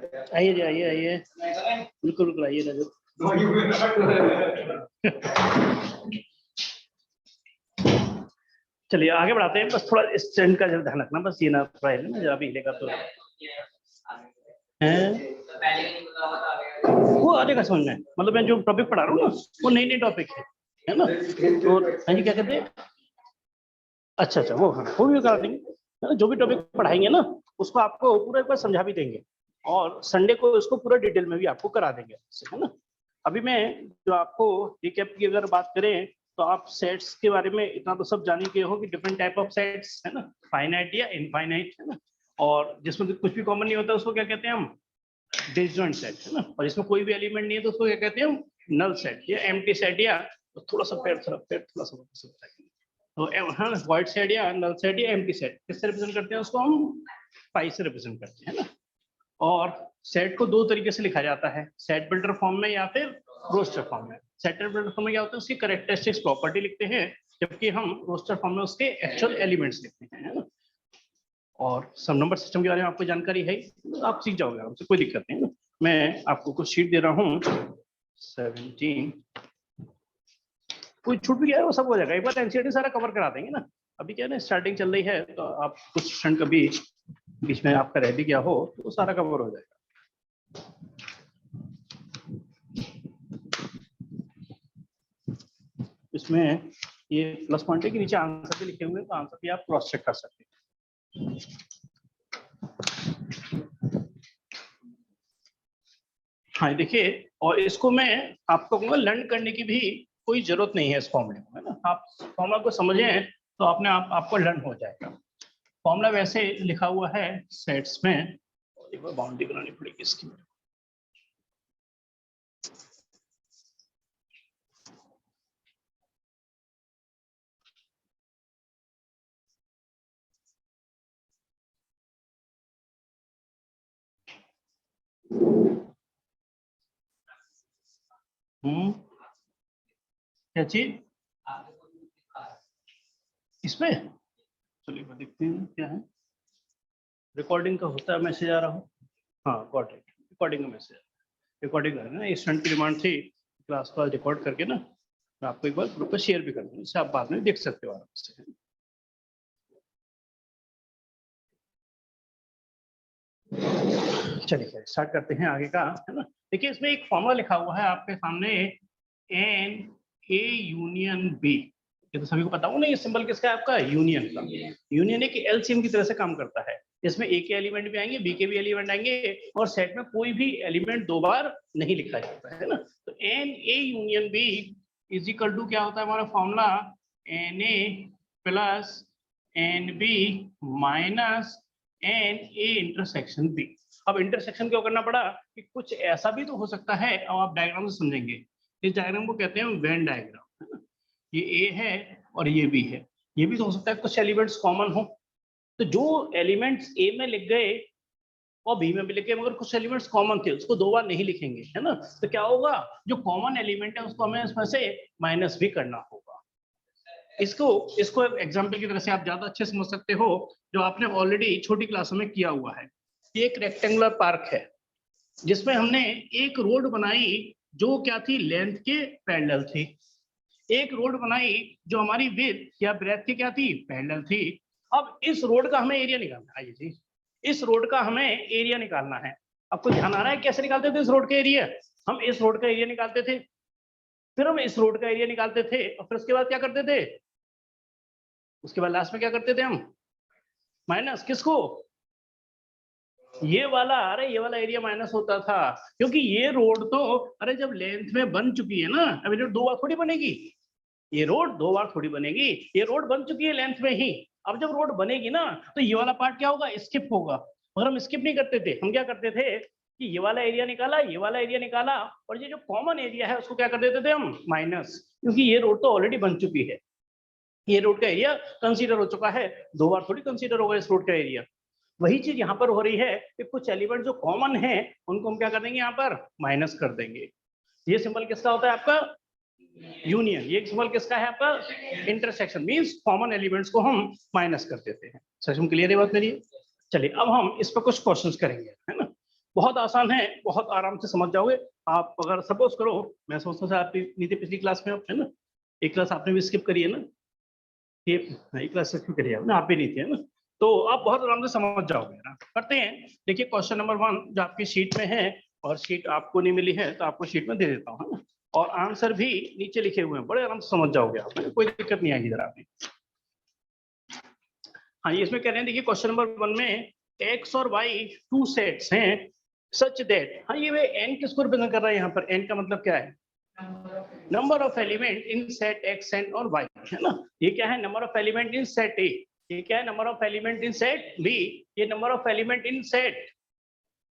आइए जी, आइए आइए, बिल्कुल बिल्कुल आइए राजू। चलिए आगे बढ़ाते हैं। बस थोड़ा इस स्टैंड का ध्यान रखना, बस ये ना थोड़ा हिले ना, जरा भी हिलेगा तो वो आ जाएगा समझ में। मतलब मैं जो टॉपिक पढ़ा रहा हूँ ना, वो नई नई टॉपिक है ना। तो हाँ जी, क्या कहते हैं? अच्छा अच्छा, वो हाँ, वो भी करा देंगे। जो भी टॉपिक पढ़ाएंगे ना, उसको आपको पूरा एक बार समझा भी देंगे, और संडे को उसको पूरा डिटेल में भी आपको करा देंगे, है ना। अभी मैं जो आपको रिकैप की अगर बात करें, तो आप सेट्स के बारे में इतना तो सब जान के हो कि डिफरेंट टाइप ऑफ सेट्स है ना, फाइनाइट या इनफाइनाइट, है ना। और जिसमें कुछ भी कॉमन नहीं होता उसको क्या कहते हैं हम? डिसजॉइंट सेट, है ना। और इसमें कोई भी एलिमेंट नहीं है तो उसको क्या कहते हैं हम? नल सेट या एम्प्टी सेट, या तो थोड़ा सा पैर थोड़ा सा तो हाँ, वॉइड सेट या नल सेट या एम्प्टी सेट किससे रिप्रेजेंट करते हैं? उसको हम पाई से रिप्रेजेंट करते हैं ना। और सेट को दो तरीके से लिखा जाता है, सेट बिल्डर फॉर्म में या फिर रोस्टर फॉर्म में। सेट बिल्डर फॉर्म में क्या होता है? उसकी कैरेक्टरिस्टिक्स प्रॉपर्टी लिखते हैं, जबकि हम रोस्टर फॉर्म में उसके एक्चुअल एलिमेंट्स लिखते हैं, है ना। और सम नंबर सिस्टम के बारे में आपको जानकारी है, आप सीख जाओगे, आपसे कोई दिक्कत नहीं है ना। मैं आपको कुछ शीट दे रहा हूँ 17, कोई छूट भी गया है वो सब हो जाएगा, एक बार एनसीईआरटी सारा कवर करा देंगे ना। अभी क्या है ना, स्टार्टिंग चल रही है, तो आप कुछ क्षण कभी बीच में आपका रह भी गया हो तो सारा कवर हो जाएगा। इसमें ये प्लस पॉइंट है कि नीचे आंसर भी लिखे हुए हैं, तो आंसर भी आप क्रॉस चेक कर सकते हैं। हाँ देखिए, और इसको मैं आपको कहूँगा लर्न करने की भी कोई जरूरत नहीं है इस फॉर्मूले को, है ना। आप फॉर्मूला को समझें तो अपने आप आपको लर्न हो जाएगा। फॉर्मूला वैसे लिखा हुआ है सेट्स में, एक बार बाउंड्री बनानी पड़ेगी इसकी। क्या चीज इसमें? चलिए देखते हैं क्या है। रिकॉर्डिंग का होता है, मैसेज आ रहा हो। हाँ गॉट इट, रिकॉर्डिंग का मैसेज। रिकॉर्डिंग है ना, स्टूडेंट की डिमांड थी क्लास का रिकॉर्ड करके ना, मैं आपको एक बार ग्रुप पर शेयर भी कर दूंगा, इससे आप बाद में देख सकते हो आराम से। चलिए स्टार्ट करते हैं आगे का, है ना। देखिए इसमें एक फॉर्मूला लिखा हुआ है आपके सामने, एन ए यूनियन बी। ये तो सभी को पता हो ना, ये सिंबल किसका है? आपका यूनियन का। यूनियन एक एलसीएम की तरह से काम करता है, इसमें ए के एलिमेंट भी आएंगे, बी के भी एलिमेंट आएंगे, और सेट में कोई भी एलिमेंट दो बार नहीं लिखा जाता है ना। तो n A union B is equal to क्या होता है हमारा formula? N A plus n B minus N A intersection B. अब इंटरसेक्शन क्यों करना पड़ा? कि कुछ ऐसा भी तो हो सकता है, अब आप डायग्राम से समझेंगे। इस डायग्राम को कहते हैं वेन डायग्राम, है ना। ये ए है और ये बी है, ये भी तो हो सकता है कुछ एलिमेंट्स कॉमन हो। तो जो एलिमेंट्स ए में लिख गए और बी में भी लिखे, मगर कुछ एलिमेंट्स कॉमन थे, उसको दो बार नहीं लिखेंगे, है ना। तो क्या होगा? जो कॉमन एलिमेंट है उसको हमें इसमें से माइनस भी करना होगा। इसको इसको एग्जाम्पल की तरह से आप ज्यादा अच्छे समझ सकते हो, जो आपने ऑलरेडी छोटी क्लासों में किया हुआ है। ये एक रेक्टेंगुलर पार्क है, जिसमें हमने एक रोड बनाई जो क्या थी? लेंथ के पैरेलल थी। एक रोड बनाई जो हमारी विड्थ या ब्रेथ की क्या थी? पैरेलल थी। अब इस रोड का हमें एरिया निकालना है। आइए जी, इस रोड का हमें एरिया निकालना है। आपको ध्यान आ रहा है कैसे निकालते थे इस रोड का एरिया? हम इस रोड का एरिया निकालते थे, फिर हम इस रोड का एरिया निकालते थे, और फिर उसके बाद क्या करते थे? उसके बाद लास्ट में क्या करते थे हम? माइनस किसको? ये वाला, अरे ये वाला एरिया माइनस होता था, क्योंकि ये रोड तो अरे जब लेंथ में बन चुकी है ना, अभी तो दो बार थोड़ी बनेगी। ये रोड दो बार थोड़ी बनेगी, ये रोड बन चुकी है लेंथ में ही। अब जब रोड बनेगी ना, तो ये वाला पार्ट क्या होगा? स्किप होगा। और हम स्किप नहीं करते थे, हम क्या करते थे कि ये वाला एरिया निकाला, ये वाला एरिया निकाला, और ये जो कॉमन एरिया है उसको क्या कर देते थे हम? माइनस, क्योंकि ये रोड तो ऑलरेडी बन चुकी है। ये रोड का एरिया कंसीडर हो चुका है, दो बार थोड़ी कंसीडर होगा इस रोड का एरिया। वही चीज यहाँ पर हो रही है कि कुछ एलिमेंट जो कॉमन है उनको हम क्या कर देंगे? यहाँ पर माइनस कर देंगे। ये सिंबल किसका होता है? आपका यूनियन। ये सिंबल किसका है? आपका इंटरसेक्शन, मींस कॉमन एलिमेंट्स को हम माइनस कर देते हैं। सच में क्लियर है बात मेरी? चलिए अब हम इस पर कुछ क्वेश्चंस करेंगे, है ना। बहुत आसान है, बहुत आराम से समझ जाओगे आप। अगर सपोज करो, मैं सोचता हूँ आपकी नहीं थी पिछली क्लास में, आप है ना, एक क्लास आपने भी स्किप करी है ना, ये एक क्लास स्किप करी है ना, आप भी नहीं थे, है ना, तो आप बहुत आराम से समझ जाओगे ना। करते हैं, देखिए क्वेश्चन नंबर 1 जो आपकी शीट में है, और शीट आपको नहीं मिली है तो आपको शीट में दे देता हूँ, है ना, और आंसर भी नीचे लिखे हुए हैं, बड़े आराम से समझ जाओगे आप, कोई दिक्कत नहीं आएगी जरा आपने। हाँ, ये इसमें कह रहे हैं, देखिए क्वेश्चन नंबर 1 में x और y 2 सेट्स हैं सच दैट, हाँ ये वे n किसको रिप्रेजेंट कर रहा है यहाँ पर, n का मतलब क्या है, number of element in set x and और y, है ना। ये क्या है, number of element in set A, ये क्या है, number of element in set B, ये number of element in set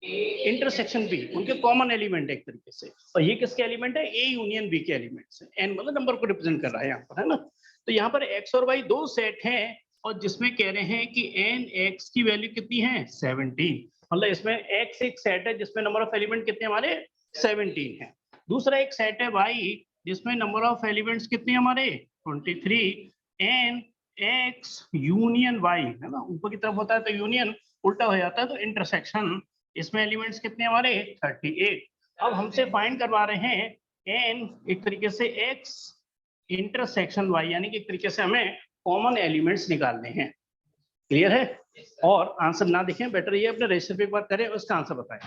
intersection B, उनके कॉमन एलिमेंट है एक तरीके से, और ये किसके एलिमेंट है, A यूनियन B के एलिमेंट्स है। n मतलब नंबर को रिप्रेजेंट कर रहा है यहाँ पर, है ना। तो यहाँ पर x और y दो सेट हैं, और जिसमें कह रहे हैं कि n x की वैल्यू कितनी है, 17, मतलब इसमें x एक सेट है जिसमें नंबर ऑफ एलिमेंट कितने हमारे 17 है। दूसरा एक सेट है y जिसमें नंबर ऑफ एलिमेंट्स कितने हमारे 23, n x यूनियन y, है ना, ऊपर की तरफ होता है तो यूनियन, उल्टा हो जाता है तो इंटरसेक्शन, इसमें एलिमेंट्स कितने हमारे 38। अब हमसे फाइंड करवा रहे हैं n एक तरीके से x इंटरसेक्शन y, यानी कि एक तरीके से हमें कॉमन एलिमेंट्स निकालने हैं। क्लियर है, और आंसर ना देखें, बेटर ये अपने रजिस्टर पे एक बार करें, उसका आंसर बताएं,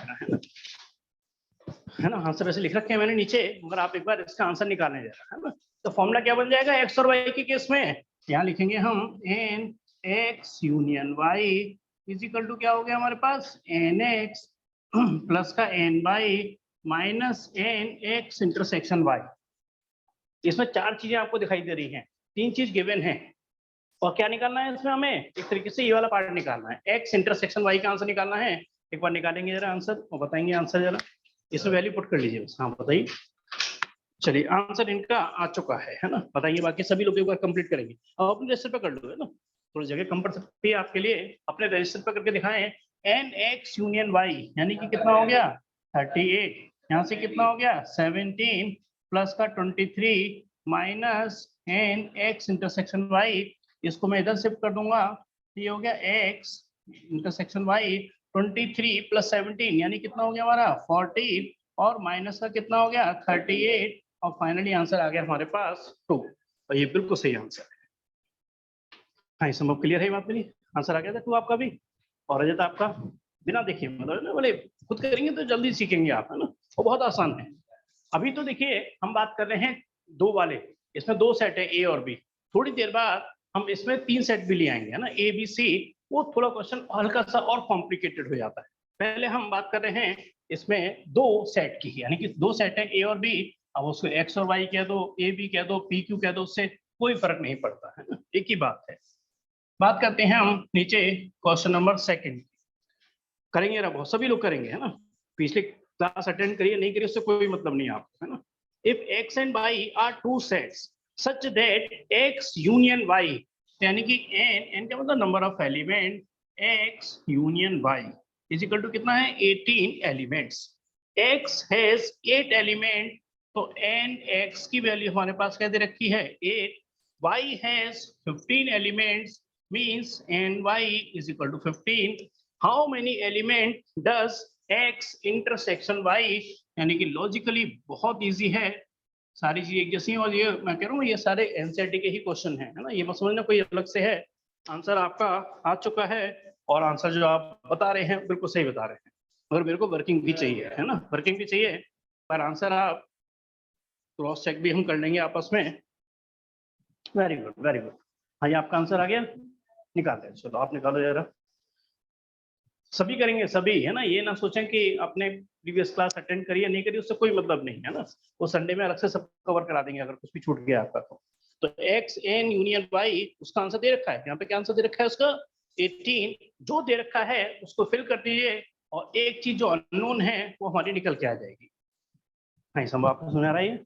है ना। आंसर वैसे लिख रखे हैं मैंने नीचे, मगर आप एक बार इसका आंसर निकालने जा रहा है ना। तो फॉर्मूला क्या बन जाएगा x और y के केस में, यहाँ लिखेंगे हम n x union y is equal to क्या हो गया हमारे पास, nx प्लस का ny minus nx intersection y। इसमें चार चीजें आपको दिखाई दे रही हैं, तीन चीज गिवन है, और क्या निकालना है इसमें हमें, एक तरीके से ये वाला पार्ट निकालना है, x इंटरसेक्शन y का आंसर निकालना है। एक बार निकालेंगे जरा आंसर और बताएंगे आंसर जरा, इसमें वैल्यू पुट कर लीजिए बस। हाँ बताइए, चलिए आंसर इनका आ चुका है ना, बताइए, बाकी सभी लोग एक बार कंप्लीट करेंगे। अब अपने रजिस्टर पे कर लो, है ना, थोड़ी जगह कम पड़ सकती है आपके लिए, अपने रजिस्टर पे करके दिखाएं। nx यूनियन y यानी कि कितना हो गया 38, यहाँ से कितना हो गया 17 प्लस का 23 माइनस nx इंटरसेक्शन y, इसको मैं इधर शिफ्ट कर दूंगा, ये हो गया x इंटरसेक्शन y 23 प्लस 17 यानी कितना हो गया हमारा 40, और माइनस का कितना हो गया 38, और फाइनली आंसर आ गया हमारे पास 2, और ये बिल्कुल सही आंसर है। हाँ, संभव क्लियर है बात मेरी, आंसर आ गया था 2 आपका भी, और रजत आपका बिना देखिए, मतलब बोले खुद करेंगे तो जल्दी सीखेंगे आप, है ना, वो बहुत आसान है। अभी तो देखिए हम बात कर रहे हैं 2 वाले, इसमें 2 सेट है A और B, थोड़ी देर बाद हम इसमें 3 सेट भी ले आएंगे, है ना, A B C, वो थोड़ा क्वेश्चन हल्का सा और कॉम्प्लिकेटेड हो जाता है। पहले हम बात कर रहे हैं इसमें 2 सेट की, यानी कि 2 सेट है A और B, अब उसको x और y कह दो, A B कह दो, P Q कह दो, उससे कोई फर्क नहीं पड़ता, है ना, एक ही बात है। बात करते हैं हम नीचे क्वेश्चन नंबर 2 करेंगे ना, बहुत सभी लोग करेंगे, है ना, पिछले क्लास अटेंड करिए नहीं करिए उससे कोई मतलब नहीं आपको, है ना। If x and y are 2 sets such that x union y, यानी कि n का मतलब number of element, x union y is equal to कितना है 18 एलिमेंट्स, x हैज 8 एलिमेंट, तो n x की वैल्यू हमारे पास क्या दे रखी है 8, y has 15 elements means ny is equal to 15, how many element does x intersection y, यानी कि लॉजिकली बहुत इजी है, सारी चीजें एक जैसी हैं, और ये मैं कह रहा हूँ ये सारे एनसीईआरटी के ही क्वेश्चन हैं, है ना, ये मत समझना कोई अलग से है। आंसर आपका आ चुका है, और आंसर जो आप बता रहे हैं बिल्कुल सही बता रहे हैं, और मेरे को वर्किंग भी चाहिए, है ना, वर्किंग भी चाहिए, पर आंसर आप क्रॉस चेक भी हम कर लेंगे आपस में। वेरी गुड वेरी गुड, हाँ ये आपका आंसर आ गया, निकालते हैं, चलो आप निकालो जरा, सभी करेंगे सभी, है ना, ये ना सोचें कि अपने प्रीवियस क्लास अटेंड करिए नहीं करिए उससे कोई मतलब नहीं, है ना, वो संडे में अलग से सब कवर करा देंगे अगर कुछ भी छूट गया आपका तो x n यूनियन y, उसका आंसर दे रखा है यहाँ पे, क्या आंसर दे रखा है उसका 18, जो दे रखा है उसको फिल कर दीजिए, और एक चीज जो अननोन है वो हमारी निकल के आ जाएगी। हाँ सब आपको सुना रहा है,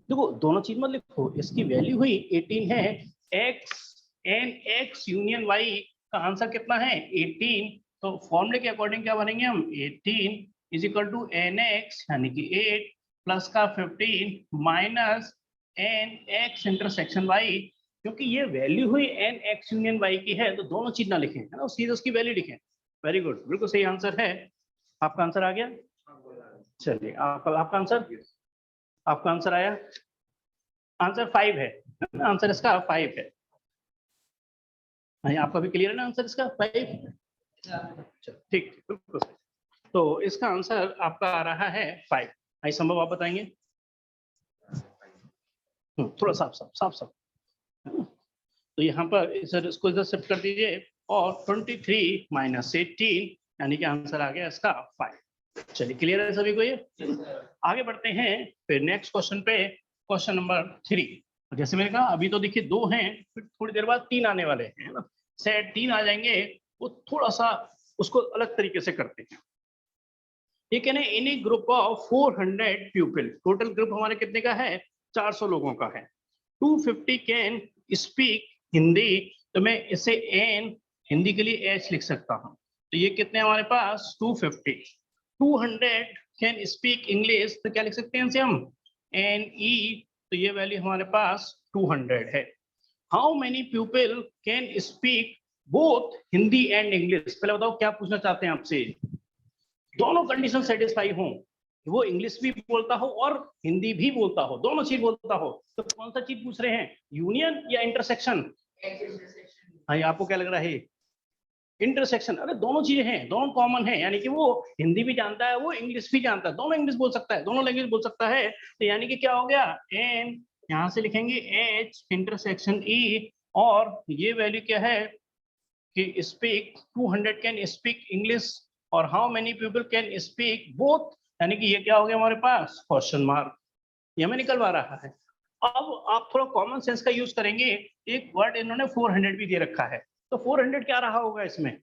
देखो दोनों चीज मत लिखो, इसकी वैल्यू हुई 18 है, x यूनियन y का आंसर कितना है 18, तो फॉर्मूले के अकॉर्डिंग क्या बनेंगे हम 18 इज इक्वल टू nx यानी कि 8 प्लस का 15 माइनस nx इंटरसेक्शन y, क्योंकि ये वैल्यू हुई nx यूनियन y की है तो दोनों चीज ना लिखें, है ना, सीधे उसकी वैल्यू लिखें। वेरी गुड, बिल्कुल सही आंसर है, आपका आंसर आ गया? चलिए आपका आंसर आया। आंसर 5 है ना, आंसर इसका 5 है। आपका भी क्लियर है ना आंसर इसका 5? ठीक, बिल्कुल। तो इसका आंसर आपका आ रहा है 5। आई संभव आप बताएंगे? थोड़ा साफ। तो यहाँ पर इसको इधर शिफ्ट कर दीजिए और 23 माइनस 18 यानी कि आंसर आ गया इसका 5। चलिए क्लियर है सभी को ये? आगे बढ़ते हैं फिर नेक्स्ट क्वेश्चन पे, क्वेश्चन नंबर 3। जैसे मैंने कहा अभी तो देखिए 2 हैं, फिर थोड़ी देर बाद 3 आने वाले हैं ना। सेट 3 आ जाएंगे, वो थोड़ा सा उसको अलग तरीके से करते हैं। ये कहना है in a group of 400 people, total group हमारे कितने का है? 400 लोगों का है। 250 कैन स्पीक हिंदी, तो मैं इसे एन हिंदी के लिए एच लिख सकता हूँ। तो ये कितने हमारे पास? 250। 200 कैन स्पीक इंग्लिश, तो क्या लिख सकते हैं इनसे हम? एन ई, तो ये वैल्यू हमारे पास 200 है। How many people can speak both Hindi and English? पहले बताओ क्या पूछना चाहते हैं आपसे? दोनों कंडीशन सेटिस्फाई हो, वो इंग्लिश भी बोलता हो और हिंदी भी बोलता हो, दोनों चीज बोलता हो, तो कौन सा चीज पूछ रहे हैं? यूनियन या इंटरसेक्शन? हाँ, आपको क्या लग रहा है? इंटरसेक्शन। अरे दोनों चीजें हैं, दोनों कॉमन है, यानी कि वो हिंदी भी जानता है, वो इंग्लिश भी जानता है, दोनों इंग्लिश बोल सकता है, दोनों लैंग्वेज बोल सकता है। तो यानी कि क्या हो गया? एन यहाँ से लिखेंगे एच इंटरसेक्शन ई, और ये वैल्यू क्या है कि स्पीक 200 कैन स्पीक इंग्लिश और how many people can speak both, यानी कि ये क्या हो गया हमारे पास? Question mark. ये हमें निकलवा रहा है। अब आप थोड़ा कॉमन सेंस का यूज करेंगे। एक वर्ड इन्होंने 400 भी दे रखा है, तो 400 क्या रहा होगा इसमें?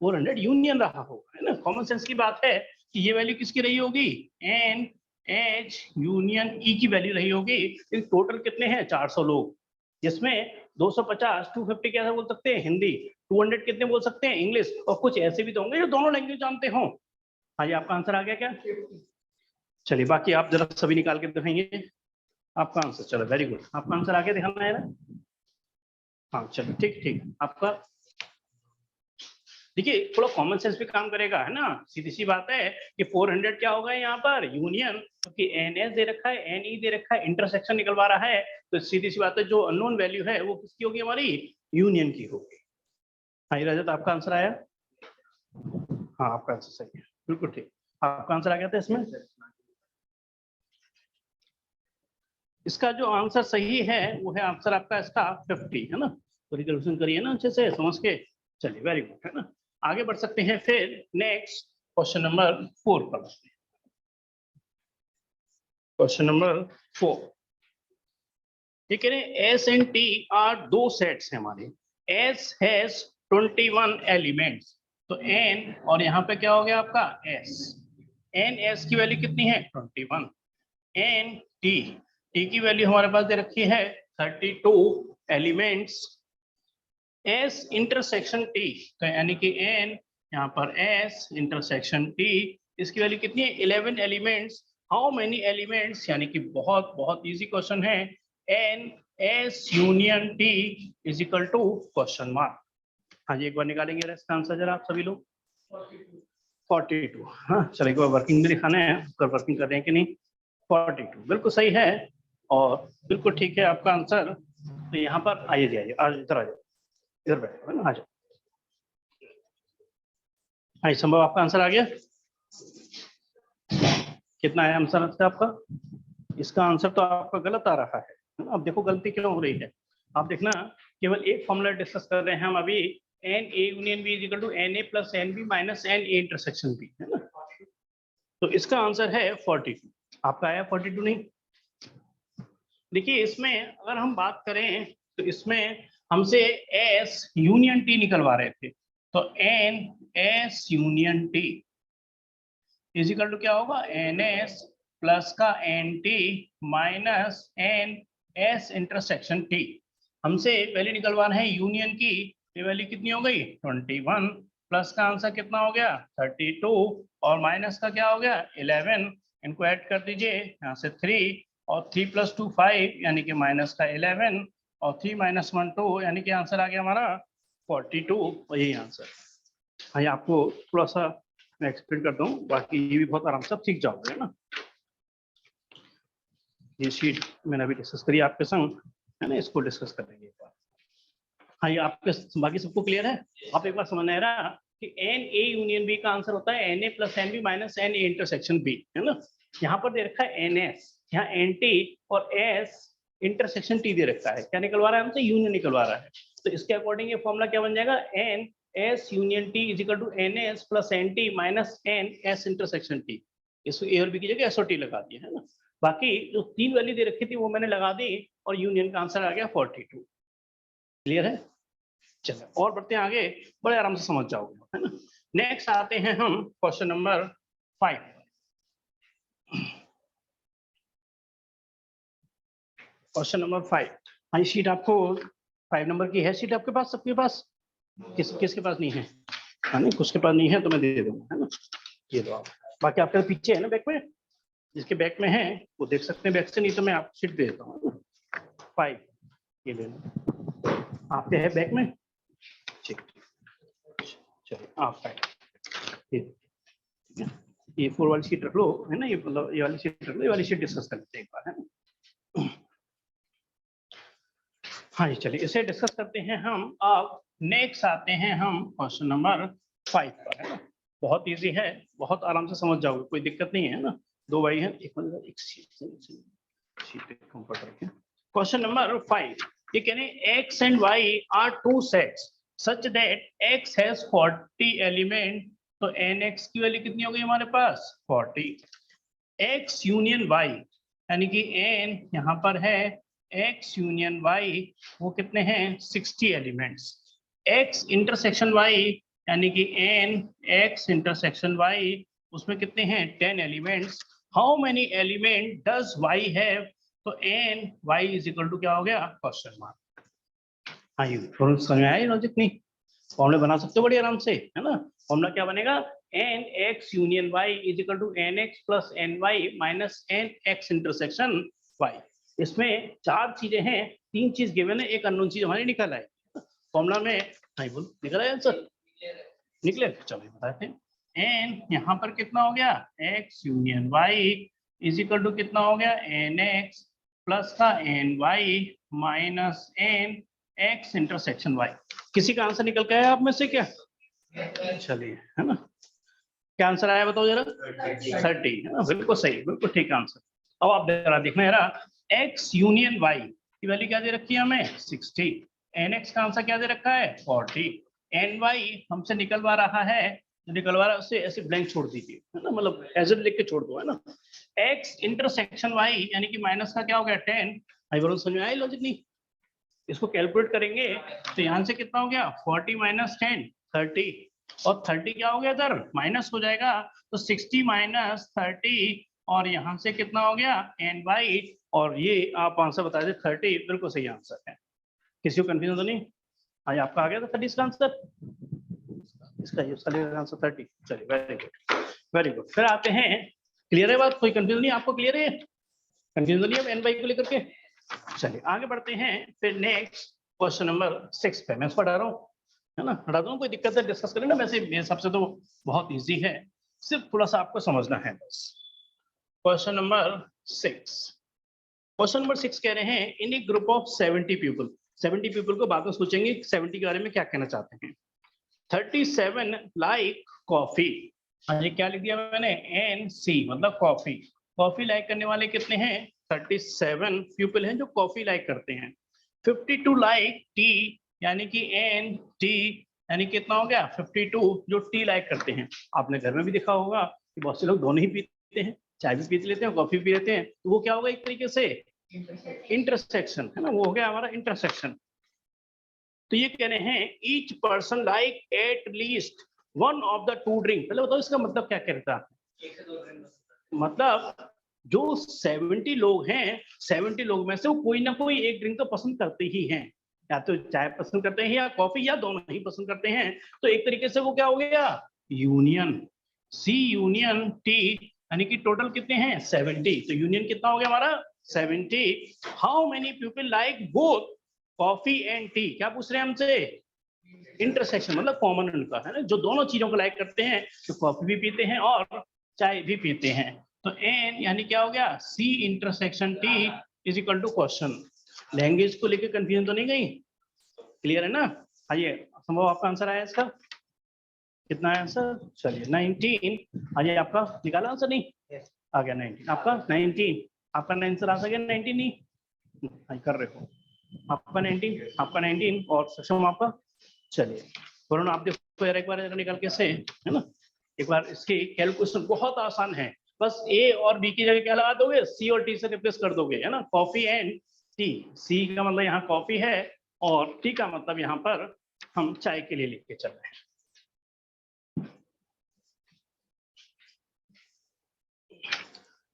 400 यूनियन रहा होगा, है ना। कॉमन सेंस की बात है कि ये वैल्यू किसकी रही होगी? एन एच यूनियन ई की वैल्यू रही होगी। टोटल कितने हैं? 400 लोग, जिसमें 250 250 क्या बोल सकते हैं? हिंदी। 200 कितने बोल सकते हैं? इंग्लिश। और कुछ ऐसे भी तो होंगे जो दोनों लैंग्वेज जानते हो। हाँ जी, आपका आंसर आ गया क्या? चलिए बाकी आप जरा सभी निकाल के दिखाएंगे आपका आंसर। चलो वेरी गुड, आपका आंसर आगे दिखाना है ना। हाँ चलो ठीक आपका। देखिए थोड़ा कॉमन सेंस भी काम करेगा, है ना। सीधी सी बात है कि 400 क्या होगा यहाँ पर? यूनियन, क्योंकि एन एस दे रखा है, एन ई दे रखा है, इंटरसेक्शन निकलवा रहा है, तो सीधी सी बात है जो अननोन वैल्यू है वो किसकी होगी? हमारी यूनियन की होगी। हाँ रजत, आपका आंसर आया? हाँ आपका आंसर सही है, बिल्कुल ठीक। आपका आंसर आ गया था इसमें। इसका जो आंसर सही है वो है आंसर आपका इसका 50, है ना। तो रिजोल्यूशन करिए ना अच्छे से समझ के। चलिए वेरी गुड, है ना। आगे बढ़ सकते हैं फिर नेक्स्ट क्वेश्चन नंबर 4 पर। क्वेश्चन नंबर 4 ये कह रहे हैं एस एंड टी आर दो सेट्स हैं हमारे। एस हैज 21 एलिमेंट्स, तो एन और यहाँ पे क्या हो गया आपका? एस। एन एस की वैल्यू कितनी है? 21। एन टी, टी की वैल्यू हमारे पास दे रखी है 32 एलिमेंट्स। एस इंटरसेक्शन टी, तो यानी कि एन यहाँ पर एस इंटरसेक्शन टी, इसकी वैल्यू कितनी है? 11 एलिमेंट्स। हाउ मेनी एलिमेंट्स, यानी कि बहुत बहुत इजी क्वेश्चन है। N S union T is equal to question mark. हाँ जी, एक बार निकालेंगे इसका आंसर जरा आप सभी लोग। 42। हाँ चलो एक बार वर्किंग भी दिखाना है, वर्किंग कर रहे हैं कि नहीं। 42 बिल्कुल सही है और बिल्कुल ठीक है आपका आंसर। तो यहाँ पर आइए आज इधर आ जाओ, इधर बैठो, है ना, आ जाओ। हाँ संभव आपका आंसर आ गया। कितना है आंसर आपका? इसका आंसर तो आपका गलत आ रहा है। अब देखो गलती क्यों हो रही है, आप देखना। केवल एक फॉर्मूला डिस्कस कर रहे हैं हम अभी। N A union B is equal to n A plus n B minus N A intersection B, है ना। तो इसका आंसर है 42। आपका आया 42? नहीं, देखिए इसमें अगर हम बात करें तो इसमें हमसे एस यूनियन टी निकलवा रहे थे, तो n S union T is equal to क्या होगा? एन एस प्लस का n T minus n S intersection T. हमसे वैल्यू निकलवाना है यूनियन की, ये वैल्यू कितनी हो गई? 21, प्लस का आंसर कितना हो गया? 32, और माइनस का क्या हो गया? 11। इनको ऐड कर दीजिए, यहाँ से 3 और 3 + 2 5, यानी कि माइनस का 11 और 3 - 1 2, यानी कि आंसर आ गया हमारा 42। यही आंसर। हाँ आपको थोड़ा सा मैं एक्सप्लेन करता हूँ, बाकी ये भी बहुत आराम से आप सीख जाओगे, है ना। ये शीट मैंने अभी डिस्कस करी आपके संग, है ना, इसको डिस्कस करेंगे एक बार। हाँ, ये आपके बाकी सबको क्लियर है? आप एक बार समझ आ रहा कि एन ए यूनियन बी का आंसर होता है N A plus n B minus N A intersection B, है ना। यहाँ पर दे रखा है एन एस, यहाँ एन टी और एस इंटरसेक्शन टी दे रखा है। क्या निकलवा रहा है हमसे? यूनियन निकलवा रहा है। तो इसके अकॉर्डिंग ये फॉर्मूला क्या बन जाएगा? N S union T is equal to n S plus N T minus n S intersection T. इसको ए और बी की जगह एस और टी लगा दिया, है ना। बाकी जो 3 वैल्यू दे रखी थी वो मैंने लगा दी और यूनियन का आंसर आ गया 42। क्लियर है? चलिए और बढ़ते हैं आगे, बड़े आराम से समझ जाओगे, है ना। नेक्स्ट आते हैं हम क्वेश्चन नंबर 5। Question number 5। हाँ, ये शीट आपको 5 नंबर की है शीट आपके पास, सबके पास? किसके पास नहीं है? हाँ, नहीं, कुछ के पास नहीं है तो मैं दे दूंगा, है ना। ये लो आप, बाकी आपके पीछे है ना बैक में, जिसके बैक में है वो देख सकते हैं बैक से, नहीं तो मैं आपको शीट दे देता हूँ। 5 ये लेना, आपके है बैक में? ठीक, चलिए आप 5 ये 4 वाली शीट रख लो, है ना। ये मतलब ये वाली शीट रख लो, ये वाली शीट डिस्कस कर लेते हैं एक बार, है ना। हाँ जी, चलिए इसे डिस्कस करते हैं हम। अब नेक्स्ट आते हैं हम क्वेश्चन नंबर 5 पर, है ना। बहुत इजी है, बहुत आराम से समझ जाओगे, कोई दिक्कत नहीं है ना। 2 भाई हैं, एक शीट कंफर्ट रखें। क्वेश्चन नंबर 5 ये कह रहे हैं x and y are 2 sets such that x has 40 element. तो एन एक्स की वैल्यू कितनी हो गई हमारे पास? 40। एक्स यूनियन वाई यानी कि एन यहाँ पर है, एक्स यूनियन वाई वो कितने हैं? 60 एलिमेंट्स। एक्स इंटरसेक्शन वाई यानी कि एन एक्स इंटरसेक्शन वाई उसमें कितने हैं? 10 elements. How many element does Y have? तो N Y is equal to क्या हो गया? Question mark. हाँ, ये समझ में आया लॉजिक? नहीं, फॉर्मूले बना सकते हो बड़ी आराम से, है ना। फॉर्मूला क्या बनेगा? N x union y is equal to n x plus n y minus n x intersection y. इसमें 4 चीजें हैं, 3 चीज गिवन है, एक अननोन चीज हमारी निकल आए फॉर्मूला में। हाँ बोल, निकल आया आंसर? निकले? चलो बताते हैं। एन यहाँ पर कितना हो गया? X union y is equal to कितना हो गया? एन एक्स प्लस का n y minus n x intersection y. किसी का आंसर निकल के आया आप में से क्या? चलिए, है ना। क्या आंसर आया बताओ जरा? 30, है ना। बिल्कुल सही, बिल्कुल ठीक आंसर। अब आप जरा देखना जरा, एक्स यूनियन वाई की वैल्यू क्या दे रखी है हमें? 60। एन एक्स का आंसर क्या दे रखा है? 40। एन वाई हमसे निकलवा रहा है, जो निकलवा रहा है उससे ऐसे ब्लैंक छोड़ दीजिए, है ना, मतलब एज लिख के छोड़ दो, है ना। एक्स इंटरसेक्शन वाई यानी कि माइनस का क्या हो गया? 10। आई बोलो समझ में आई लॉजिक? नहीं, इसको कैलकुलेट करेंगे तो यहाँ से कितना हो गया? 40 माइनस 10 30, और 30 क्या हो गया इधर? माइनस हो जाएगा, तो 60 माइनस 30, और यहाँ से कितना हो गया? एन बाई, और ये आप आंसर बता दे 30 बिल्कुल सही आंसर है। किसी को कंफ्यूजन तो नहीं? हाँ, आपका आ गया था 30 का आंसर, इसका आंसर 30। चलिए, वेरी गुड, वेरी गुड। फिर आते हैं, क्लियर है बात? कोई कंफ्यूजन नहीं आपको? क्लियर है? कंफ्यूजन नहीं है एन बाई को लेकर के? चलिए आगे बढ़ते हैं। फिर नेक्स्ट क्वेश्चन नंबर 6 पे मैं इसको हटा रहा हूँ, है ना, हटा दूँ, कोई दिक्कत है डिस्कस करें ना। वैसे मेरे हिसाब से तो बहुत इजी है, सिर्फ थोड़ा सा आपको समझना है बस। क्वेश्चन नंबर 6, क्वेश्चन नंबर 6 कह रहे हैं in a group of 70 people. 70 people को बाद में सोचेंगे 70 के बारे में क्या कहना चाहते हैं। 37 लाइक कॉफी। ये क्या लिख दिया मैंने? एन सी मतलब कॉफी। कॉफी लाइक करने वाले कितने हैं? 37 पीपल हैं जो कॉफी लाइक करते हैं। 52 लाइक टी यानी कि एन टी यानी कितना हो गया? 52 जो टी लाइक करते हैं। आपने घर में भी देखा होगा कि बहुत से लोग दोनों ही पीते हैं, चाय भी पी लेते हैं, कॉफी भी लेते हैं, तो वो क्या होगा? एक तरीके से इंटरसेक्शन, है ना, वो हो गया हमारा इंटरसेक्शन। तो ये कह रहे हैं each person like at least one of the 2 drink. पहले बताओ इसका मतलब क्या कहता है? मतलब जो 70 लोग हैं, 70 लोग में से वो कोई ना कोई एक ड्रिंक तो पसंद करते ही हैं, या तो चाय पसंद करते हैं या कॉफी, या दोनों ही पसंद करते हैं। तो एक तरीके से वो क्या हो गया? यूनियन। सी यूनियन टी यानी कि टोटल कितने हैं? 70। तो यूनियन कितना हो गया हमारा? 70। How many people like both coffee and T? क्या पूछ रहे हैं हमसे? इंटरसेक्शन मतलब कॉमन उनका है ना, जो दोनों चीजों को लाइक करते हैं, जो कॉफी भी पीते हैं और चाय भी पीते हैं। तो एन यानी क्या हो गया, C intersection T is equal to question. Language को लेकर कंफ्यूजन तो नहीं गई, क्लियर है ना? आइए संभव आपका आंसर आया इसका, कितना है आंसर? चलिए 19। आइए आपका निकाला आंसर? नहीं आ गया 19 आपका, 19 आपका आंसर आ गया 19 नहीं कर रहे हो आपका 19, आपका 19 और सक्षम आपका। चलिए वरुण आप देखो यार एक बार निकाल कैसे है ना, एक बार इसकी कैलकुलेशन बहुत आसान है, बस ए और बी की जगह क्या लगा दोगे, सी और टी से रिप्लेस कर दोगे है ना, कॉफी एंड टी। सी का मतलब यहाँ कॉफी है और टी का मतलब यहाँ पर हम चाय के लिए लिख के चल रहे हैं।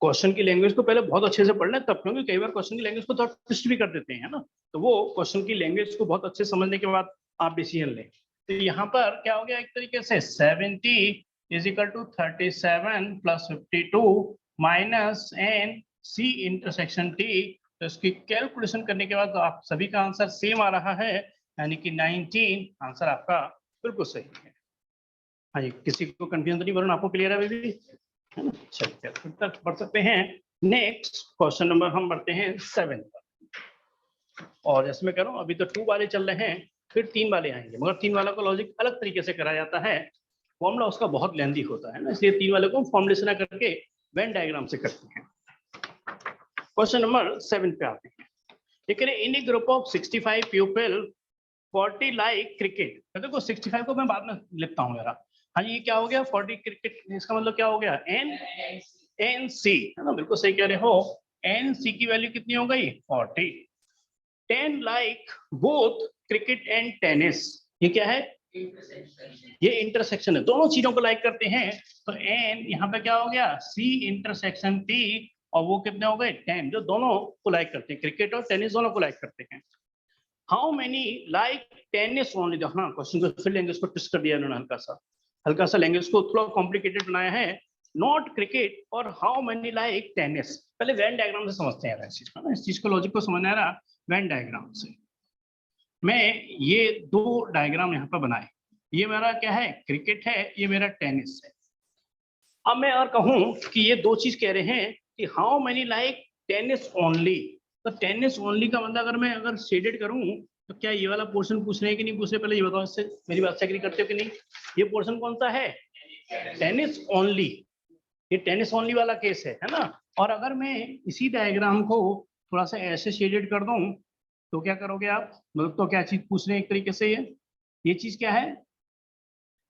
क्वेश्चन की लैंग्वेज को पहले बहुत अच्छे से पढ़ लें तब, क्योंकि कई बार क्वेश्चन की लैंग्वेज को थोड़ा ट्विस्ट भी कर देते हैं ना, तो वो क्वेश्चन की लैंग्वेज को बहुत अच्छे समझने के बाद आप डिसीजन लें। तो यहाँ पर क्या हो गया, एक तरीके से 70 is equal to 37 plus 52 minus N C intersection T. तो इसकी कैलकुलेशन करने के बाद तो आप सभी का आंसर सेम आ रहा है, यानी कि 19 आंसर आपका बिल्कुल सही है। हाँ जी, किसी को कंफ्यूजन तो नहीं, वरुण आपको क्लियर है अभी? चलिए फिर तक बढ़ सकते हैं। नेक्स्ट क्वेश्चन नंबर हम बढ़ते हैं 7 पर, और जैसे मैं कह रहा हूँ अभी तो 2 वाले चल रहे हैं, फिर 3 वाले आएंगे, मगर 3 वालों का लॉजिक अलग तरीके से कराया जाता है, फॉर्मूला उसका बहुत लेंथी होता है ना, इसलिए 3 वाले को हम फॉर्मुलेशन करके वेन डायग्राम से करते हैं। क्वेश्चन नंबर 7 पे आते हैं। लेकिन in a group of 65 people 40 like cricket, देखो 65 को मैं बाद में लिखता हूँ जरा। हाँ जी, ये क्या हो गया 40 क्रिकेट, इसका मतलब क्या हो गया, एन सी है ना, बिल्कुल सही कह रहे हो। एन सी की वैल्यू कितनी हो गई 40। 10 like both cricket and tennis, ये क्या है, ये इंटरसेक्शन है, दोनों चीजों को लाइक करते हैं। तो एन यहाँ पे क्या हो गया, सी इंटरसेक्शन टी, और वो कितने हो गए 10, जो दोनों को लाइक करते हैं, क्रिकेट और टेनिस दोनों को लाइक करते हैं। How many like tennis only, देखो क्वेश्चन को फिर लैंग्वेज को ट्विस्ट कर दिया उन्होंने, हल्का सा लैंग्वेज को थोड़ा कॉम्प्लिकेटेड बनाया है। नॉट क्रिकेट और हाउ मेनी लाइक टेनिस, पहले वेन डायग्राम से समझते हैं इस चीज को, लॉजिक को समझना है ना वेन डायग्राम से। मैं ये 2 डायग्राम यहाँ पर बनाए, ये मेरा क्या है क्रिकेट है, ये मेरा टेनिस है। अब मैं और कहूँ कि ये 2 चीज कह रहे हैं कि how many like tennis only, तो टेनिस ओनली का मतलब अगर शेडेड करूं तो क्या ये वाला पोर्शन पूछ रहे हैं कि नहीं पूछ रहे, पहले ये बताओ, इससे मेरी बात से एग्री करते हो कि नहीं? ये पोर्शन कौन सा है, टेनिस ओनली, ये टेनिस ओनली वाला केस है ना। और अगर मैं इसी डायग्राम को थोड़ा सा ऐसे शेडेड कर दूं तो क्या करोगे आप, मतलब तो क्या चीज पूछ रहे हैं एक तरीके से, ये चीज क्या है,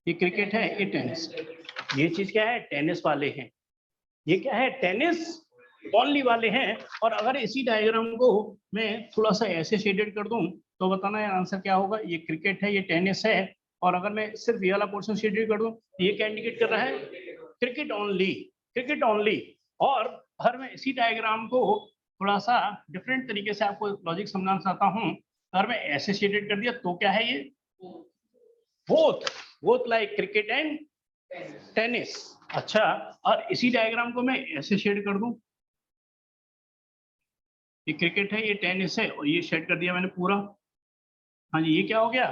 ये क्रिकेट है, ये टेनिस, ये चीज क्या है टेनिस वाले हैं, ये क्या है टेनिस ओनली वाले हैं। और अगर इसी डायग्राम को मैं थोड़ा सा ऐसे शेडेड कर दूं तो बताना यार आंसर क्या होगा, ये क्रिकेट है, ये टेनिस है। और अगर मैं सिर्फ ये वाला पोर्शन शेडेड कर दूं तो ये क्या इंडिकेट कर रहा है, क्रिकेट ओनली, क्रिकेट ओनली। और अगर मैं इसी डायग्राम को थोड़ा सा डिफरेंट तरीके से आपको लॉजिक समझाना चाहता हूँ, अगर मैं ऐसे शेडेड कर दिया तो क्या है ये, both like cricket and tennis. अच्छा, और इसी डायग्राम को मैं ऐसे शेड कर दूं, ये क्रिकेट है, ये टेनिस है, और ये शेड कर दिया मैंने पूरा। हाँ जी, ये क्या हो गया,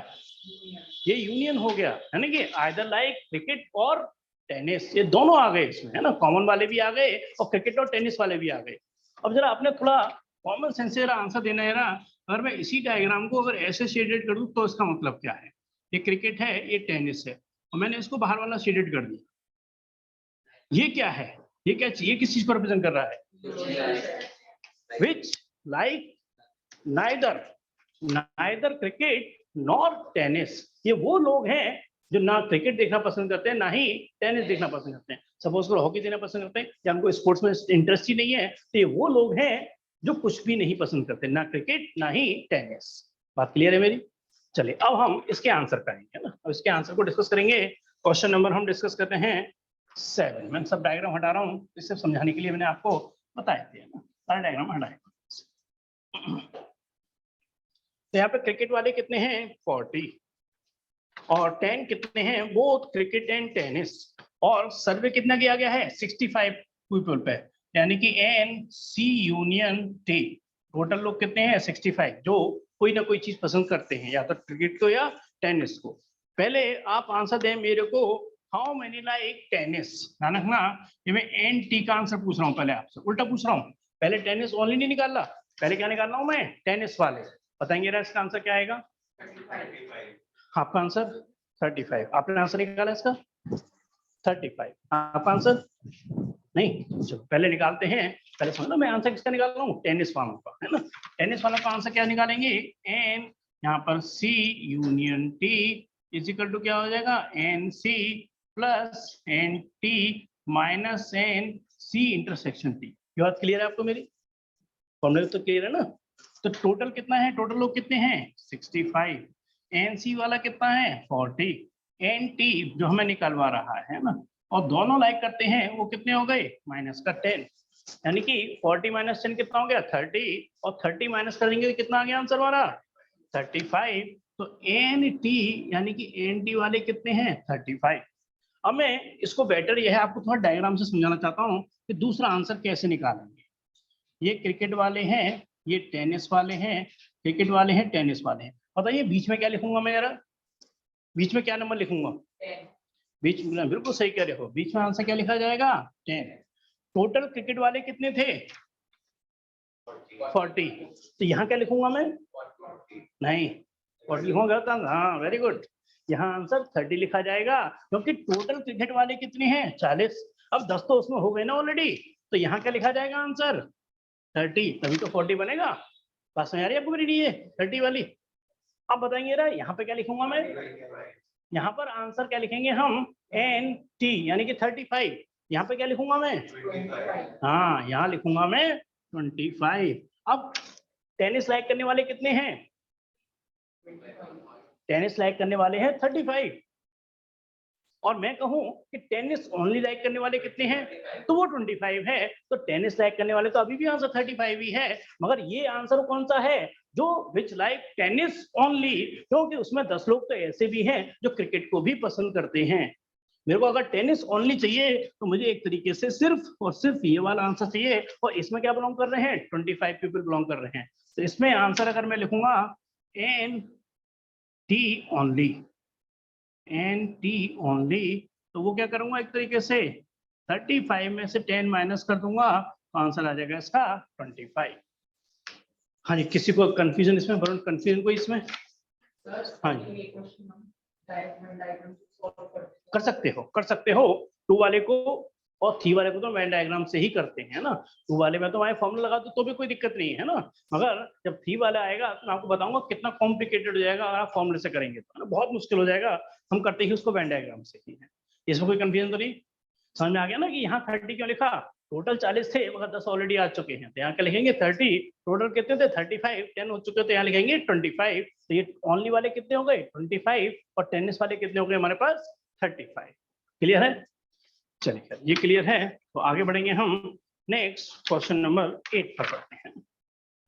ये यूनियन हो गया, है ना, कि आइदर लाइक क्रिकेट और टेनिस, ये दोनों आ गए इसमें, है ना, कॉमन वाले भी आ गए और क्रिकेट और टेनिस वाले भी आ गए। अब जरा आपने थोड़ा कॉमन सेंस से आंसर देना है ना, अगर मैं इसी डायग्राम को अगर ऐसे शेडेड कर दूं तो इसका मतलब क्या है, ये क्रिकेट है, ये टेनिस है, और मैंने इसको बाहर वाला शेडेड कर दिया, ये क्या है, ये क्या, ये किस चीज को रिप्रेजेंट कर रहा है, which like neither cricket nor tennis, ये वो लोग हैं जो ना क्रिकेट देखना पसंद करते हैं ना ही टेनिस देखना पसंद करते हैं। सपोज करो हॉकी देखना पसंद करते हैं या उनको स्पोर्ट्स में इंटरेस्ट ही नहीं है, तो ये वो लोग हैं जो कुछ भी नहीं पसंद करते, ना क्रिकेट ना ही टेनिस। बात क्लियर है मेरी? चलिए अब हम इसके आंसर करेंगे ना, अब इसके आंसर को डिस्कस करेंगे। क्वेश्चन नंबर हम डिस्कस करते हैं 7। मैं सब डायग्राम हटा रहा हूँ, इसे समझाने के लिए मैंने आपको बताए थे ना, सारे डायग्राम हटाए। तो यहाँ पे क्रिकेट वाले कितने हैं 40, और 10 कितने हैं, बोथ क्रिकेट एंड टेनिस। और सर्वे कितना किया गया है 65 पीपल पे, यानी कि n C union T, total लोग कितने हैं 65, जो कोई ना कोई चीज पसंद करते हैं, या तो क्रिकेट को या टेनिस को। पहले आप आंसर दें मेरे को, हाउ मेनी लाइक टेनिस। ध्यान रखना ये मैं एन टी का आंसर पूछ रहा हूँ, पहले आपसे उल्टा पूछ रहा हूँ। पहले टेनिस ओनली नहीं निकाल रहा, पहले क्या निकाल रहा हूँ मैं, टेनिस वाले। बताएंगे इसका आंसर क्या आएगा? आपका आंसर 35। आपने आंसर निकाला इसका 35। आपका आंसर नहीं, चलो पहले निकालते हैं। पहले समझ लो मैं आंसर किसका निकाल रहा हूँ, टेनिस वालों का, है ना। टेनिस वालों का आंसर क्या निकालेंगे, एन यहाँ पर C union T is equal to क्या हो जाएगा, N C plus N T minus N C intersection T. ये बात क्लियर है आपको मेरी? फॉर्मूला तो क्लियर है ना। तो टोटल कितना है, टोटल लोग कितने हैं 65, एन सी वाला कितना है 40, एन टी जो हमें निकलवा रहा है ना, और दोनों लाइक करते हैं, वो कितने हो गए माइनस का 10, यानी कि 40 माइनस 10 कितना हो गया 30, और 30 माइनस कर देंगे तो कितना आ गया आंसर हमारा 35। तो एन टी यानी कि एन टी वाले कितने हैं 35। अब मैं इसको बेटर यह है, आपको थोड़ा डायग्राम से समझाना चाहता हूँ कि दूसरा आंसर कैसे निकालेंगे। ये क्रिकेट वाले हैं, ये टेनिस वाले हैं, क्रिकेट वाले हैं, टेनिस वाले हैं। बताइए बीच में क्या लिखूंगा मैं जरा, बीच में क्या नंबर लिखूंगा, बीच में बिल्कुल सही कह रहे हो, बीच में आंसर क्या लिखा जाएगा 10। टोटल क्रिकेट वाले कितने थे 40, तो यहाँ क्या लिखूंगा मैं, नहीं 40 लिखूंगा था, हाँ वेरी गुड, यहाँ आंसर 30 लिखा जाएगा, क्योंकि टोटल क्रिकेट वाले कितने हैं 40। अब 10 तो उसमें हो गए ना ऑलरेडी, तो यहाँ क्या लिखा जाएगा आंसर 30, तभी तो 40 बनेगा। बात समझ आ रही है आपको मेरी, ये 30 वाली। अब बताएंगे ना यहाँ पे क्या लिखूंगा मैं, यहाँ पर आंसर क्या लिखेंगे हम एन टी यानी कि 35। यहाँ पे क्या लिखूंगा मैं, हाँ यहाँ लिखूंगा मैं 25। अब टेनिस लाइक करने वाले कितने हैं, टेनिस लाइक करने वाले हैं 35, और मैं कहूं कि टेनिस ओनली लाइक करने वाले कितने हैं, तो वो 25 है। तो टेनिस लाइक करने वाले तो अभी भी आंसर 35 ही है, मगर ये आंसर कौन सा है, जो विच लाइक टेनिस ओनली, क्योंकि उसमें 10 लोग तो ऐसे भी हैं जो क्रिकेट को भी पसंद करते हैं। मेरे को अगर टेनिस ओनली चाहिए तो मुझे एक तरीके से सिर्फ और सिर्फ ये वाला आंसर चाहिए, और इसमें क्या बिलोंग कर रहे हैं 25 पीपल बिलोंग कर रहे हैं। तो इसमें आंसर अगर मैं लिखूंगा n T only, n T only, तो वो क्या करूंगा एक तरीके से 35 में से 10 माइनस कर दूंगा, आंसर आ जाएगा इसका 25। हाँ जी, किसी को कंफ्यूजन इसमें, वरुण कंफ्यूजन कोई इसमें? हाँ जी कर सकते हो, कर सकते हो। 2 वाले को और 3 वाले को तो वेन डायग्राम से ही करते हैं ना। 2 वाले में तो वहाँ फॉर्मूला लगा दो तो भी कोई दिक्कत नहीं है ना, मगर जब 3 वाला आएगा तो मैं आपको बताऊंगा कितना कॉम्प्लिकेटेड हो जाएगा अगर आप फॉर्मूले से करेंगे तो, बहुत मुश्किल हो जाएगा। हम करते ही उसको वेन डायग्राम से ही है। इसमें कोई कंफ्यूजन तो नहीं, समझ में आ गया ना कि यहाँ 30 क्यों लिखा, टोटल 40 थे मगर 10 ऑलरेडी आ चुके हैं, तो यहाँ क्या लिखेंगे 30, टोटल कितने थे 35, 10 हो चुके तो यहाँ लिखेंगे 25। तो ये ओनली वाले कितने हो गए 25, और टेनिस वाले कितने हो गए हमारे पास 35। क्लियर है? चलिए ये क्लियर है, तो आगे बढ़ेंगे हम नेक्स्ट क्वेश्चन नंबर 8 पर पढ़ते हैं।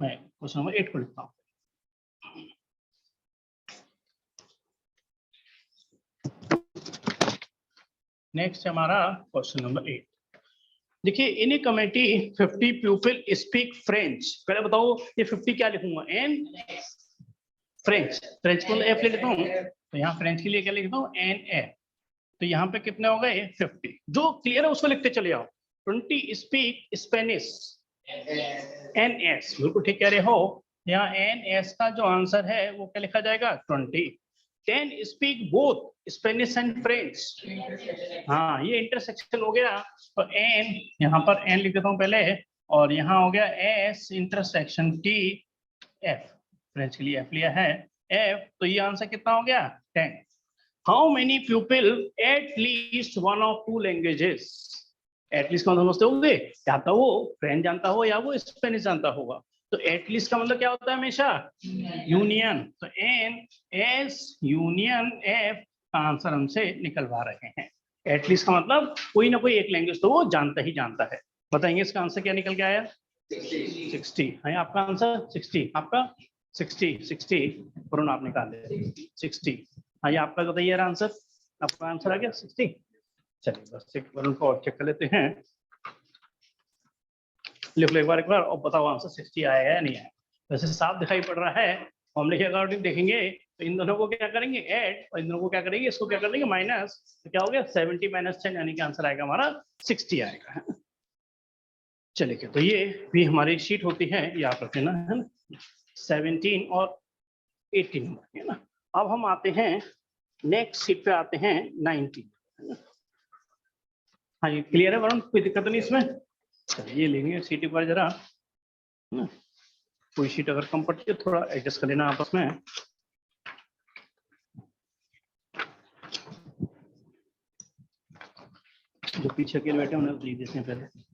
मैं क्वेश्चन नंबर 8 को लिखता हूँ। नेक्स्ट हमारा क्वेश्चन नंबर 8। देखिए in a committee 50 people speak French. पहले बताओ ये 50 क्या लिखूंगा, एन फ्रेंच, फ्रेंच को एफ ले लेता हूँ, तो यहाँ फ्रेंच के लिए क्या लिखता हूँ एन एफ। तो यहाँ पे कितने हो गए 50, जो क्लियर है उसको लिखते चले आओ। 20 स्पीक स्पेनिश, एन एस, बिल्कुल ठीक कह रहे हो। यहाँ एन एस का जो आंसर है वो क्या लिखा जाएगा 20। 10 speak both Spanish and French, हाँ ये इंटरसेक्शन हो गया, तो एन यहाँ पर एन लिख देता हूँ पहले, और यहाँ हो गया S intersection T F, French के लिए एफ लिया है एफ, तो ये आंसर कितना हो गया 10। How many people at least one of 2 languages. At least कौन समझते होंगे, या तो वो फ्रेंच जानता हो या वो स्पेनिश जानता होगा। तो एटलीस्ट का मतलब क्या होता है हमेशा यूनियन, तो एन एस यूनियन एफ का आंसर हमसे निकलवा रहे हैं। एटलीस्ट का मतलब कोई ना कोई एक लैंग्वेज तो वो जानता ही जानता है। बताएंगे इसका आंसर क्या निकल के आया 60 है आपका आंसर 60, आपका 60 वरुण आप निकाल दे 60। हाँ ये आपका बताइए आंसर, आपका आंसर आ गया 60। चलिए बस एक बार उनको और चेक कर लेते हैं, लिख लो एक बार और बताओ आंसर 60 आया है या नहीं आया। वैसे साफ दिखाई पड़ रहा है, फॉर्मूले के अकॉर्डिंग देखेंगे तो इन दोनों को क्या करेंगे ऐड, और इन दोनों को क्या करेंगे, इसको क्या कर देंगे माइनस, तो क्या हो गया 70 माइनस 10 यानी कि आंसर आएगा हमारा 60 आएगा। चलिए तो ये भी हमारी शीट होती है, ये आप रख लेना है ना, 17 और 18 नंबर है ना। अब हम आते हैं नेक्स्ट शीट पे आते हैं 19। हाँ ये क्लियर है वरुण, कोई दिक्कत नहीं इसमें। चलिए ये लेंगे शीट एक बार जरा ना, कोई शीट अगर कम पड़ती है थोड़ा एडजस्ट कर लेना आपस में। जो पीछे अकेले बैठे उन्हें लिख देते हैं पहले।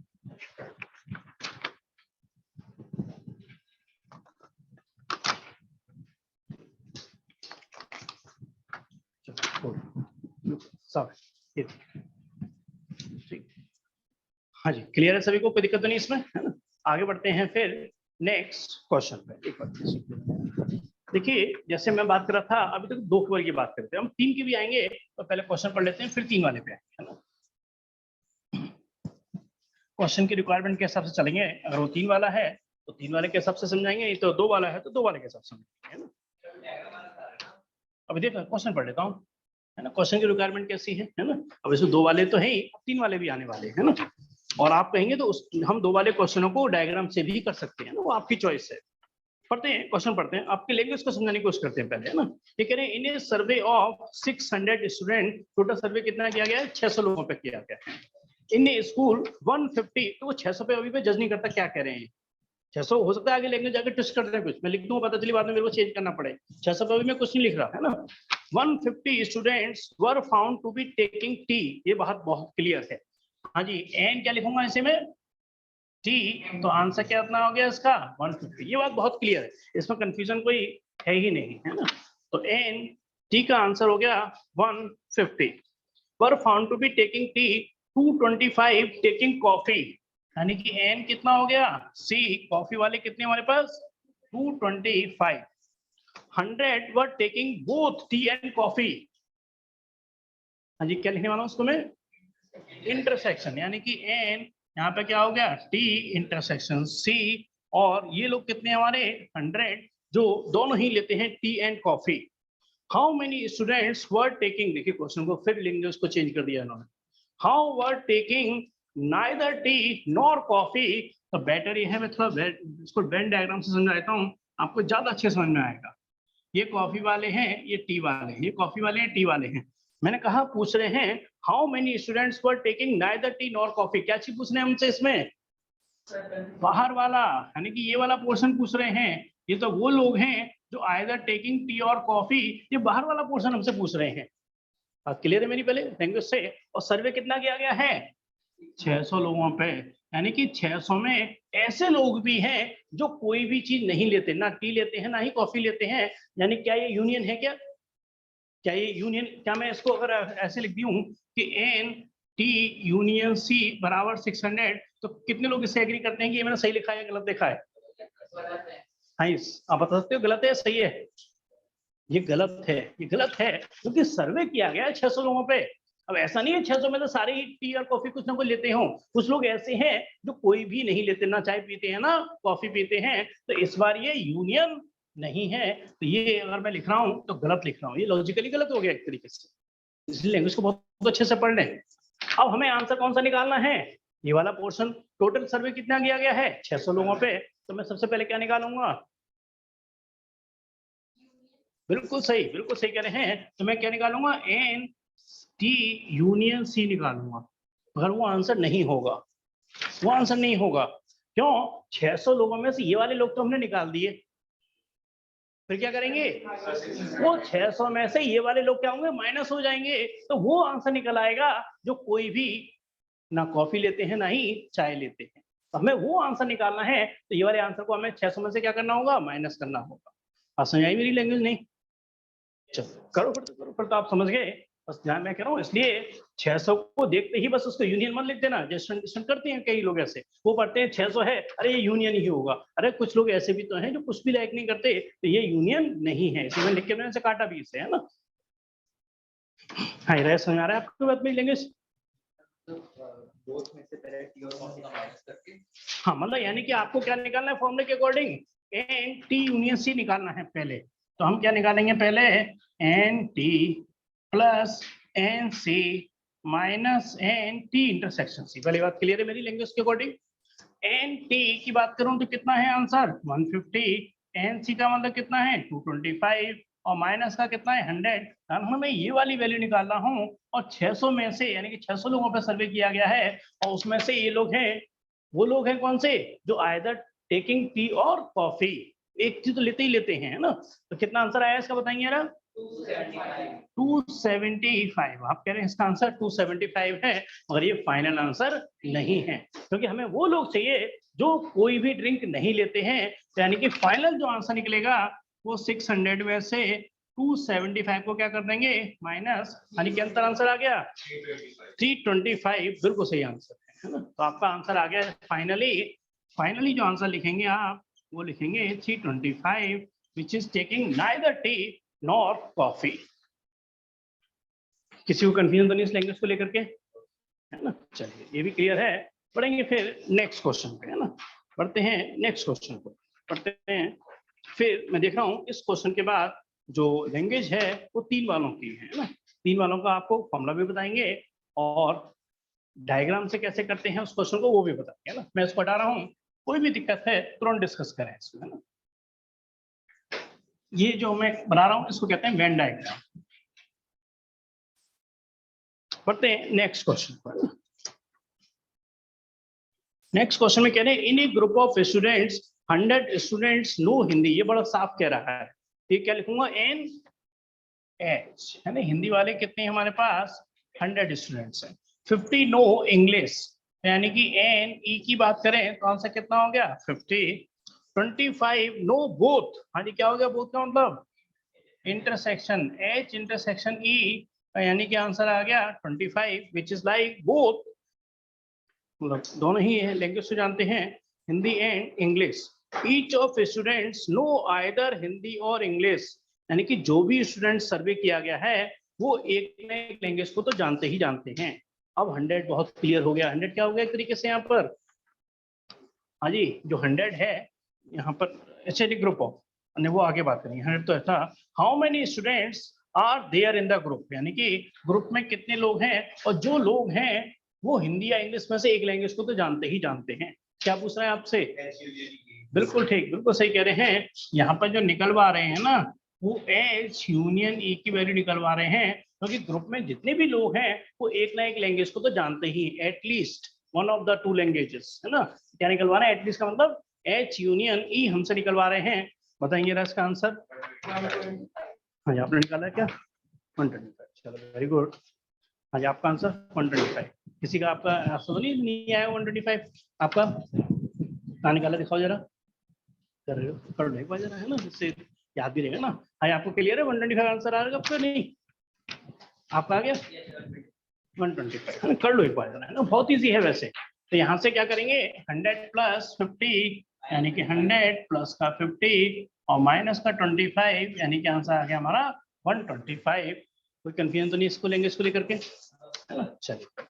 हाँ जी क्लियर है सभी को, कोई दिक्कत तो नहीं इसमें है ना। आगे बढ़ते हैं फिर नेक्स्ट क्वेश्चन पे। एक बार देखिए जैसे मैं बात कर रहा था अभी तक 2 कवर की बात करते हैं, हम 3 की भी आएंगे, तो पहले क्वेश्चन पढ़ लेते हैं फिर 3 वाले पे आएंगे है ना। क्वेश्चन की रिक्वायरमेंट के हिसाब से चलेंगे, अगर वो 3 वाला है तो 3 वाले के हिसाब से समझाएंगे, तो 2 वाला है तो 2 वाले के हिसाब से समझाएंगे है ना। अभी देखो क्वेश्चन पढ़ लेता हूँ है ना, क्वेश्चन की रिक्वायरमेंट कैसी है ना। अब इसमें 2 वाले तो है ही, 3 वाले भी आने वाले हैं ना। और आप कहेंगे तो हम 2 वाले क्वेश्चनों को डायग्राम से भी कर सकते हैं ना, वो आपकी चॉइस है। पढ़ते हैं क्वेश्चन पढ़ते हैं, आपकी लैंग्वेज को समझाने की कोशिश करते हैं पहले है ना। ये कह रहे हैं in A survey of 600 student, total सर्वे कितना किया गया है 600 लोगों पे किया गया है। इन ए स्कूल 150, तो वो 600 पे अभी पे जज नहीं करता क्या कह रहे हैं 600 हो सकता है आगे लैंग्वेज जाकर ट्विस्ट कर दें कुछ, मैं लिख दूं पता चली बाद में मेरे को चेंज करना पड़े। 600 पे अभी मैं कुछ नहीं लिख रहा है ना। 150 students were found to be taking tea, ये बात बहुत क्लियर है। हाँ जी एन क्या लिखूंगा ऐसे में टी, तो आंसर क्या इतना हो गया इसका 150, ये बात बहुत क्लियर है, इसमें कंफ्यूजन कोई है ही नहीं है ना। तो एन टी का आंसर हो गया 150। Were found to be taking tea 225 taking coffee, यानी कि एन कितना हो गया सी, कॉफी वाले कितने हमारे पास 225। 100 were taking both T and coffee, हाँ जी क्या लिखने वाला हूं उसको मैं इंटरसेक्शन, यानी कि एन यहाँ पे क्या हो गया टी इंटरसेक्शन सी, और ये लोग कितने हमारे 100 जो दोनों ही लेते हैं T and coffee. How many students were taking, देखिए क्वेश्चन को फिर लैंग्वेज को चेंज कर दिया इन्होंने, how were taking neither T nor coffee. तो बेटर ये है मैं थोड़ा इसको वेन डायग्राम से समझा देता हूँ, आपको ज्यादा अच्छे समझ में आएगा। ये कॉफी वाले हैं, ये टी वाले हैं, ये कॉफी वाले हैं टी वाले हैं। मैंने कहा पूछ रहे हैं how many students were taking neither T nor coffee, क्या चीज पूछ रहे हैं हमसे इसमें बाहर वाला, यानी कि ये वाला पोर्शन पूछ रहे हैं। ये तो वो लोग हैं जो आइदर टेकिंग टी और कॉफी, ये बाहर वाला पोर्शन हमसे पूछ रहे हैं। क्लियर है मेरी पहले लैंग्वेज से। और सर्वे कितना किया गया है 600 लोगों पे, यानी कि 600 में ऐसे लोग भी हैं जो कोई भी चीज नहीं लेते, ना टी लेते हैं ना ही कॉफी लेते हैं। यानी क्या ये यूनियन है क्या ये यूनियन, क्या मैं इसको अगर ऐसे लिख दूं कि एन टी यूनियन सी बराबर 600, तो कितने लोग इससे एग्री करते हैं कि ये मैंने सही लिखा है गलत लिखा है? हाँ आप बता सकते हो गलत है सही है? ये गलत है, ये गलत है क्योंकि सर्वे किया गया है 600 लोगों पे। अब ऐसा नहीं है 600 में तो सारे ही टी और कॉफी कुछ ना कुछ लेते हों, कुछ लोग ऐसे हैं जो कोई भी नहीं लेते, ना चाय पीते हैं ना कॉफी पीते हैं, तो इस बार ये यूनियन नहीं है। तो ये अगर मैं लिख रहा हूं तो गलत लिख रहा हूं, ये लॉजिकली गलत हो गया एक तरीके से, इसलिए लैंग्वेज को बहुत अच्छे से पढ़ लें। अब हमें आंसर कौन सा निकालना है, ये वाला पोर्शन। टोटल सर्वे कितना किया गया है 600 लोगों पे, तो मैं सबसे पहले क्या निकालूंगा, बिल्कुल सही कह रहे हैं, तो मैं क्या निकालूंगा एन टी यूनियन सी निकालूंगा। अगर वो आंसर नहीं होगा, वो आंसर नहीं होगा क्यों, 600 लोगों में से ये वाले लोग तो हमने निकाल दिए, फिर क्या करेंगे वो 600 में से ये वाले लोग क्या होंगे माइनस हो जाएंगे, तो वो आंसर निकल आएगा जो कोई भी ना कॉफी लेते हैं ना ही चाय लेते हैं। तो हमें वो आंसर निकालना है, तो ये वाले आंसर को हमें 600 में से क्या करना होगा माइनस करना होगा। आप समझ आई मेरी लैंग्वेज नहीं? चलो करो फिर तो आप समझ गए, बस ध्यान में कह रहा हूँ। इसलिए 600 को देखते ही बस उसको यूनियन मत लिख देना, जैसे करते हैं कई लोग ऐसे, वो पढ़ते हैं 600 है अरे ये यूनियन ही होगा, अरे कुछ लोग ऐसे भी तो हैं जो कुछ भी लाइक नहीं करते, तो ये यूनियन नहीं है, इसे मैं लिख के मैंने से काटा भी इसे है ना। हाँ रह समझ आ रहा है आपको बात में लैंग्वेज? हाँ मतलब यानी कि आपको क्या निकालना है फॉर्मूले के according n T union C निकालना है पहले, तो हम क्या निकालेंगे पहले, n T plus N C minus n T intersection C. पहली बात क्लियर है मेरी लैंग्वेज के अकॉर्डिंग। एन टी की बात करूं तो कितना है आंसर 150, एन सी का मतलब कितना है 225 और माइनस का कितना है 100। हमें ये वाली वैल्यू निकाल रहा हूँ और 600 में से यानी कि 600 लोगों पर सर्वे किया गया है और उसमें से ये लोग हैं, वो लोग हैं कौन से, जो आइदर टेकिंग टी और कॉफी, एक चीज तो लेते ही लेते हैं, है ना। तो कितना आंसर आया इसका बताएंगे यार। 275। आप कह रहे हैं इसका आंसर 275 है, मगर ये फाइनल आंसर नहीं है, क्योंकि हमें वो लोग चाहिए जो कोई भी ड्रिंक नहीं लेते हैं। यानी कि फाइनल जो आंसर निकलेगा वो 600 में से 275 को क्या कर देंगे माइनस, यानी कि अंतर आंसर आ गया 325। बिल्कुल सही आंसर है ना। तो आपका आंसर आ गया फाइनली जो आंसर लिखेंगे आप वो लिखेंगे 325 which is taking neither T nor coffee. किसी को कंफ्यूजन तो नहीं इस लैंग्वेज को लेकर के, है ना। चलिए ये भी क्लियर है। पढ़ेंगे फिर नेक्स्ट क्वेश्चन पे, है ना। पढ़ते हैं नेक्स्ट क्वेश्चन को, पढ़ते हैं। फिर मैं देख रहा हूँ इस क्वेश्चन के बाद जो लैंग्वेज है वो 3 वालों की है ना। 3 वालों का आपको फॉर्मूला भी बताएंगे और डायग्राम से कैसे करते हैं उस क्वेश्चन को वो भी बताएंगे, है ना। मैं इसको हटा रहा हूँ, कोई भी दिक्कत है तुरंत डिस्कस करें इसमें, है ना। ये जो मैं बना रहा हूँ इसको कहते हैं वेन डायग्राम। पढ़ते हैं नेक्स्ट क्वेश्चन पर। नेक्स्ट क्वेश्चन में कह रहे हैं in a group of students 100 students know Hindi. ये बड़ा साफ कह रहा है, ये क्या लिखूंगा एन एच, है ना। हिंदी वाले कितने हमारे पास 100 स्टूडेंट्स हैं। 50 नो इंग्लिश, यानी कि एन ई की बात करें तो आंसर कितना हो गया 50। 25 नो बोथ, हाँ जी क्या हो गया बोथ का मतलब इंटरसेक्शन एच इंटरसेक्शन ई, यानी कि आंसर आ गया 25 विच इज लाइक बोथ, मतलब दोनों ही है, लैंग्वेज से जानते हैं Hindi and English. Each of students know either Hindi और इंग्लिश, यानी कि जो भी स्टूडेंट सर्वे किया गया है वो एक न एक लैंग्वेज को तो जानते ही जानते हैं। अब 100 बहुत क्लियर हो गया, 100 क्या हो गया एक तरीके से यहाँ पर, हाँ जी जो 100 है यहाँ पर ऐसे ग्रुप ऑफ, वो आगे बात करेंगे। 100 तो ऐसा, how many students are there in the group, यानी कि ग्रुप में कितने लोग हैं और जो लोग हैं वो हिंदी या इंग्लिश में से एक लैंग्वेज को तो जानते ही जानते हैं। क्या पूछ रहे हैं आपसे, बिल्कुल ठीक, बिल्कुल सही कह रहे हैं। यहाँ पर जो निकलवा रहे हैं ना वो एच यूनियन ई की वैल्यू निकलवा रहे हैं, क्योंकि ग्रुप में जितने भी लोग हैं वो एक ना एक लैंग्वेज को तो जानते ही, at least one of the 2 languages, है ना। क्या निकलवा रहे हैं एटलीस्ट का मतलब एच यूनियन ई हमसे निकलवा रहे हैं। बताएंगे इसका आंसर। हाँ जी आपने निकाला क्या 125, चलो वेरी गुड। हाँ जी आपका आंसर 125। किसी का आपका आपसे तो नहीं आया 125 आपका, कहाँ निकाला दिखाओ जरा, कर रहे हो कर लो एक बार जरा, है ना, जिससे याद भी रहेगा ना। हाँ आपको क्लियर है 125 आंसर आ रहा है नहीं, आपका आ गया 125, है ना। कर लो एक बार जरा, है ना, बहुत ईजी है वैसे। तो यहाँ से क्या करेंगे 100 प्लस 50, यानी कि 100 प्लस का 50 और माइनस का 25, यानी कि आंसर आ गया हमारा 125। कोई कंफ्यूजन तो नहीं इसको लेंगे इसको लेकर के, है ना। चलिए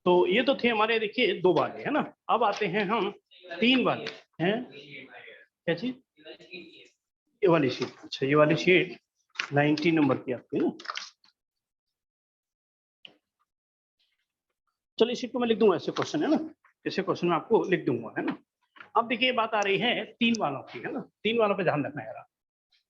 तो ये तो थे हमारे देखिए 2 वाले, है ना। अब आते हैं हम 3 वाले हैं। क्या चीज, ये वाली शीट, अच्छा ये वाली शीट 90 नंबर की आपकी ना। चलिए शीट को मैं लिख दूंगा, ऐसे क्वेश्चन है ना, ऐसे क्वेश्चन में आपको लिख दूंगा, है ना। अब देखिए बात आ रही है 3 वालों की, है ना। 3 वालों पे ध्यान रखना यार।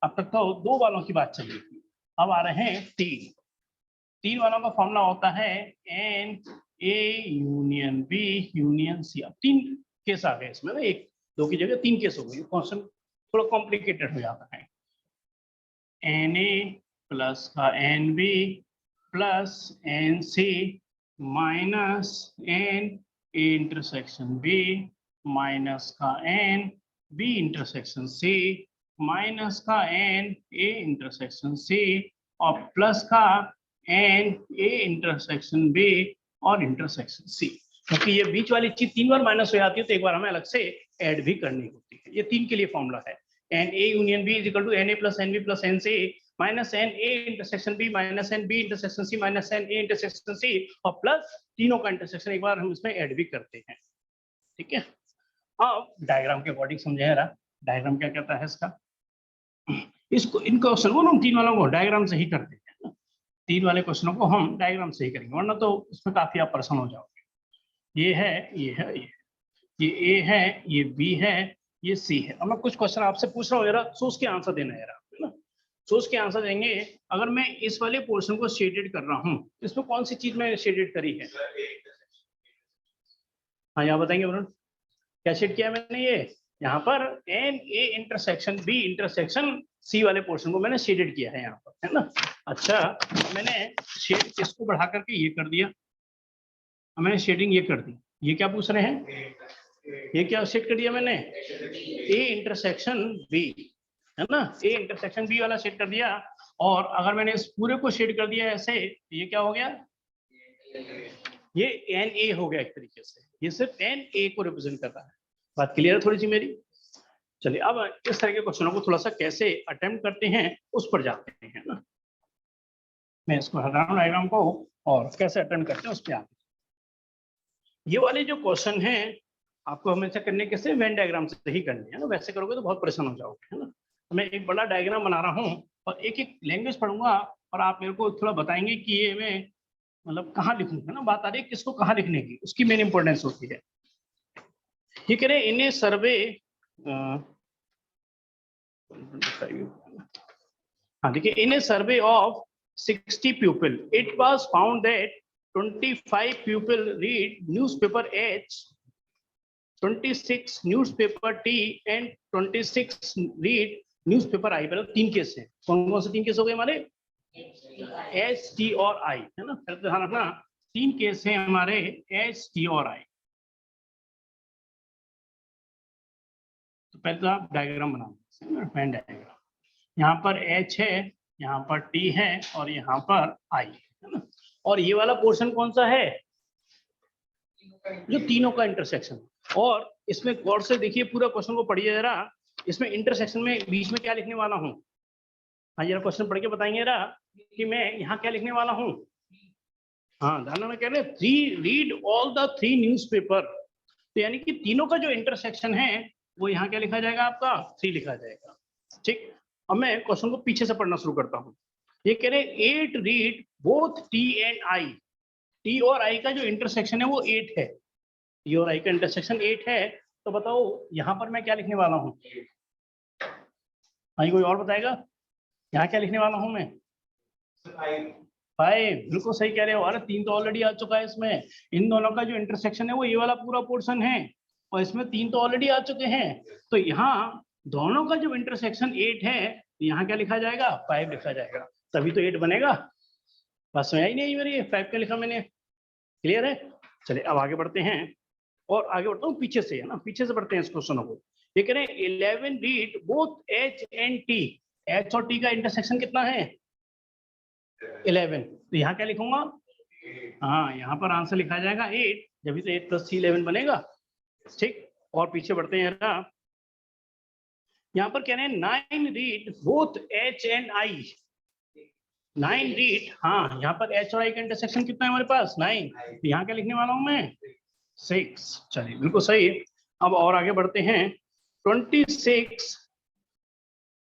अब तक तो 2 वालों की बात चल रही थी, अब आ रहे हैं 3 वालों का फॉर्मूला होता है N A union B union C. अब 3 केस आ गए इसमें ना, 1 2 की जगह 3 केस हो गए, क्वेश्चन थोड़ा कॉम्प्लिकेटेड हो जाता है। एन ए प्लस का N B plus N C minus N A intersection B minus का N B intersection C minus का एन ए इंटरसेक्शन सी और प्लस का एन ए इंटरसेक्शन बी और इंटरसेक्शन सी। क्योंकि ये बीच वाली चीज 3 बार माइनस हो जाती है तो एक बार हमें अलग से ऐड भी करनी होती है। ये 3 के लिए फॉर्मूला है, N A union B is equal to n A plus n B plus N C minus N A intersection B minus n B intersection C minus N A intersection C और plus तीनों का intersection एक बार हम इसमें add भी करते हैं। ठीक है, हाँ डायग्राम के अकॉर्डिंग समझे रहा, डायग्राम क्या कहता है इसका। इसको इन क्वेश्चन को हम 3 वालों को डायग्राम से ही करते हैं ना, 3 वाले क्वेश्चनों को हम डायग्राम से ही करेंगे, वरना तो इसमें काफी आप परेशान हो जाओगे। ये है, ये है, ये ए है, ये बी है, ये सी है। अब मैं कुछ क्वेश्चन आपसे पूछ रहा हूँ, जरा सोच के आंसर देना है ना, सोच के आंसर देंगे। अगर मैं इस वाले पोर्शन को शेडेड कर रहा हूँ, इसमें कौन सी चीज मैंने शेडेड करी है? हाँ, यहाँ बताएंगे वरुण, क्या शेड किया मैंने? ये यहाँ पर n A intersection B intersection C वाले पोर्शन को मैंने शेडेड किया है यहाँ पर, है ना। अच्छा, मैंने शेड इसको बढ़ा करके ये कर दिया, मैंने शेडिंग ये कर दी। ये क्या पूछ रहे हैं? ये क्या शेड कर दिया मैंने? ए इंटरसेक्शन बी, है ना, ए इंटरसेक्शन बी वाला शेड कर दिया। और अगर मैंने इस पूरे को शेड कर दिया ऐसे, ये क्या हो गया? ये एन ए हो गया एक तरीके से, ये सिर्फ एन ए को रिप्रेजेंट कर रहा है। बात क्लियर है थोड़ी सी मेरी? चलिए, अब इस तरह के क्वेश्चनों को थोड़ा सा कैसे अटेम्प्ट करते हैं उस पर जाते हैं ना। मैं इसको हटा रहा हूं डायग्राम को, और कैसे अटेम्प्ट करते हैं उस पर आते हैं। ये वाले जो क्वेश्चन हैं आपको हमेशा करने कैसे? वेन डायग्राम से ही करने हैं ना, वैसे करोगे तो बहुत परेशान हो जाओगे, है ना। तो मैं एक बड़ा डायग्राम बना रहा हूँ और एक एक लैंग्वेज पढ़ूंगा, और आप मेरे को थोड़ा बताएंगे कि ये मैं मतलब कहाँ लिखूंगा ना। बात आ रही है किसको कहाँ लिखने की, उसकी मेन इंपॉर्टेंस होती है। ये कह रहे इन ए सर्वे, हाँ देखिए, in A survey of 60 pupil, it was found that 25 pupil read newspaper H, 26 newspaper T and 26 read newspaper I। मतलब 3 केस हैं। कौन कौन से 3 केस हो गए हमारे? H, T और I, है ना। फिर ध्यान रखना 3 केस हैं हमारे H, T और I। तो पहले तो आप डायग्राम बनाओ, पेन डायग्राम। यहाँ पर H है, यहाँ पर T है और यहाँ पर I, है ना। और ये वाला पोर्शन कौन सा है? जो तीनों का इंटरसेक्शन। और इसमें गौर से देखिए, पूरा क्वेश्चन को पढ़िए जरा। इसमें इंटरसेक्शन में बीच में क्या लिखने वाला हूँ? हाँ, जरा क्वेश्चन पढ़ के बताएंगे जरा कि मैं यहाँ क्या लिखने वाला हूँ। हाँ, ध्यान में कह रहे रीड ऑल द 3 न्यूज़पेपर। तो यानी कि तीनों का जो इंटरसेक्शन है वो यहाँ क्या लिखा जाएगा? आपका 3 लिखा जाएगा। ठीक, अब मैं क्वेश्चन को पीछे से पढ़ना शुरू करता हूँ। ये कह रहे 8 read both T and I। T और I का जो इंटरसेक्शन है वो 8 है। T और I का इंटरसेक्शन 8 है। तो बताओ यहाँ पर मैं क्या लिखने वाला हूँ? हाँ, कोई और बताएगा? यहाँ क्या लिखने वाला हूँ मैं? 5। बिल्कुल सही कह रहे हो। अरे 3 तो ऑलरेडी आ चुका है इसमें। इन दोनों का जो इंटरसेक्शन है वो ये वाला पूरा पोर्शन है, और इसमें 3 तो ऑलरेडी आ चुके हैं। तो यहाँ दोनों का जो इंटरसेक्शन 8 है, यहाँ क्या लिखा जाएगा? 5 लिखा जाएगा, तभी तो 8 बनेगा। बस में आई नहीं मेरी, 5 क्या लिखा मैंने? क्लियर है? चलिए अब आगे बढ़ते हैं, और आगे बढ़ता हूँ पीछे से, है ना, पीछे से बढ़ते हैं इस क्वेश्चन को। ये कह रहे हैं 11 read both H and T। H और T का इंटरसेक्शन कितना है? 11। तो यहाँ क्या लिखूंगा? हाँ, यहाँ पर आंसर लिखा जाएगा 8, जब तो 8 + 3 11 बनेगा। ठीक, और पीछे बढ़ते हैं ना। यहाँ पर कह रहे हैं 9 read both H and I। 9 read, हाँ, यहाँ पर H और I का इंटरसेक्शन कितना है हमारे पास? 9। तो यहाँ क्या लिखने वाला हूँ मैं? 6। चलिए, बिल्कुल सही। अब और आगे बढ़ते हैं। 26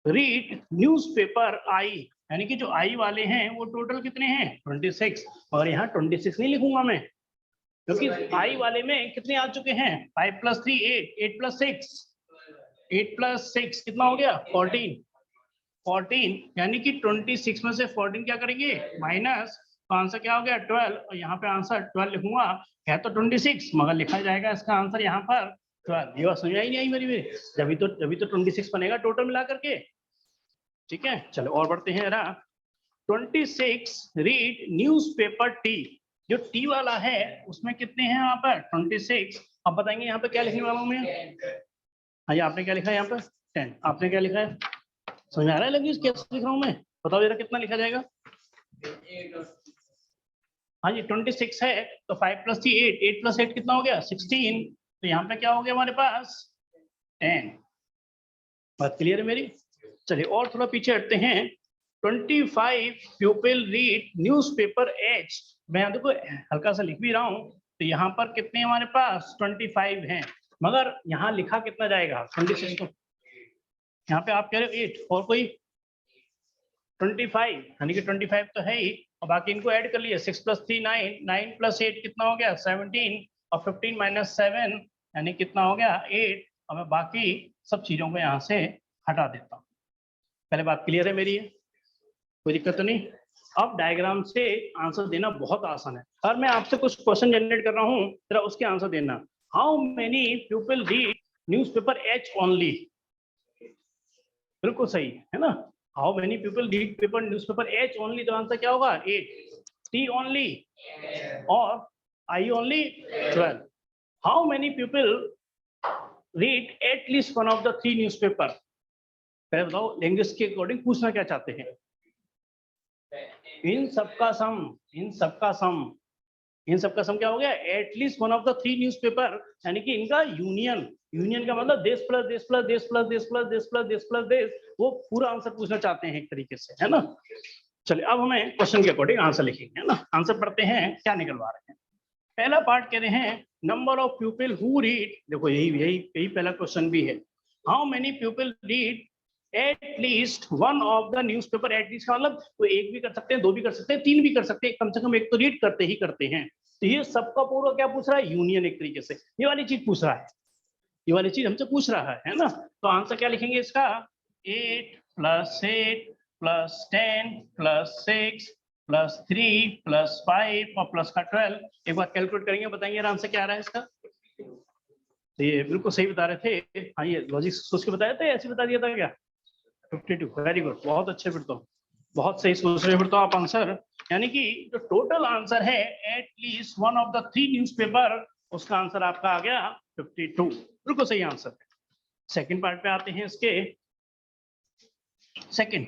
रीड न्यूज़पेपर I, यानी कि जो I वाले हैं वो टोटल कितने हैं? 26। और यहाँ 26 नहीं लिखूंगा मैं, क्योंकि I वाले में कितने आ चुके हैं? 5 + 3 8, 8 + 6, 8 + 6 कितना हो गया? 14। 14 यानी कि 26 में से 14 क्या करेंगे? माइनस, तो आंसर क्या हो गया? 12। और यहाँ पे आंसर 12 लिखूंगा। है तो 26, मगर लिखा जाएगा इसका आंसर यहाँ पर 12। ये बात समझ आई नहीं आई मेरी? जभी तो 26 बनेगा टोटल मिला करके। ठीक है, चलो और बढ़ते हैं जरा। 26 रीड न्यूज़पेपर टी। जो टी वाला है उसमें कितने हैं यहाँ पर? 26। अब बताएंगे यहाँ पे क्या लिखने वाला हूँ मैं? हाँ जी, आपने क्या लिखा है यहाँ पर? 10। आपने क्या लिखा है? समझ आ रहा है लगी कैसे लिख रहा हूँ मैं? बताओ जरा कितना लिखा जाएगा? हाँ जी, 26 है तो 5 + 3 8, 8 + 8 कितना हो गया? 16। तो यहाँ पे क्या हो गया हमारे पास? 10। बात क्लियर है मेरी? चलिए और थोड़ा पीछे हटते हैं। 25 pupil रीड न्यूज़पेपर H। मैं देखो हल्का सा लिख भी रहा हूँ, तो यहाँ पर कितने हमारे पास? 25 हैं, मगर यहाँ लिखा कितना जाएगा? 26 को। यहाँ पे आप कह रहे हो 8, और कोई? 25, यानी कि 25 तो है ही, और बाकी इनको ऐड कर लिए, 6 + 3 9, 9 + 8 कितना हो गया 17, और 15 - 7 यानी कितना हो गया 8। और मैं बाकी सब चीजों को यहाँ से हटा देता हूँ। पहले बात क्लियर है मेरी, कोई दिक्कत तो नहीं। अब डायग्राम से आंसर देना बहुत आसान है, और मैं आपसे कुछ क्वेश्चन जनरेट कर रहा हूँ, जरा उसके आंसर देना। How many people read newspaper H only? बिल्कुल सही है ना। How many people read paper newspaper H only, तो आंसर क्या होगा 8। टी ओनली और I only 12। How many people read at least one of the 3 newspaper? पहले बताओ लैंग्वेज के अकॉर्डिंग पूछना क्या चाहते हैं। इन सबका सम, इन सबका सम, इन सबका सम क्या हो गया at least one of the 3 newspaper, यानी कि इनका यूनियन। यूनियन का मतलब देश प्लस देश प्लस देश प्लस देश प्लस देश प्लस देश प्लस देश, वो पूरा आंसर पूछना चाहते हैं एक तरीके से, है ना। चलिए अब हमें क्वेश्चन के अकॉर्डिंग आंसर लिखेंगे, है ना। आंसर पढ़ते हैं क्या निकलवा रहे हैं। पहला पार्ट कह रहे हैं number of people who read, देखो यही यही यही पहला क्वेश्चन भी है। How many people read at least one of the newspaper? At least का मतलब वो एक भी कर सकते हैं, दो भी कर सकते हैं, तीन भी कर सकते हैं, कम से कम एक तो रीड करते ही करते हैं। तो ये सबका पूरा क्या पूछ रहा है, यूनियन एक तरीके से ये वाली चीज पूछ रहा है, ये वाली चीज हमसे पूछ रहा है ना। तो आंसर क्या लिखेंगे इसका 8 + 8 + 10 + 6 + 3 + 5 और प्लस का 12। एक बार कैलकुलेट करेंगे, बताएंगे आंसर क्या आ रहा है इसका। तो ये बिल्कुल सही बता रहे थे। हाँ ये लॉजिक सोच के बताया था, ऐसे बता दिया था क्या 52। वेरी गुड, बहुत अच्छे, फिर तो बहुत सही सोच रहे हो फिर तो आप आंसर। यानी कि जो टोटल आंसर है at least one of the 3 newspaper, उसका आंसर आपका आ गया 52, बिल्कुल सही आंसर है। सेकंड पार्ट पे आते हैं इसके। सेकंड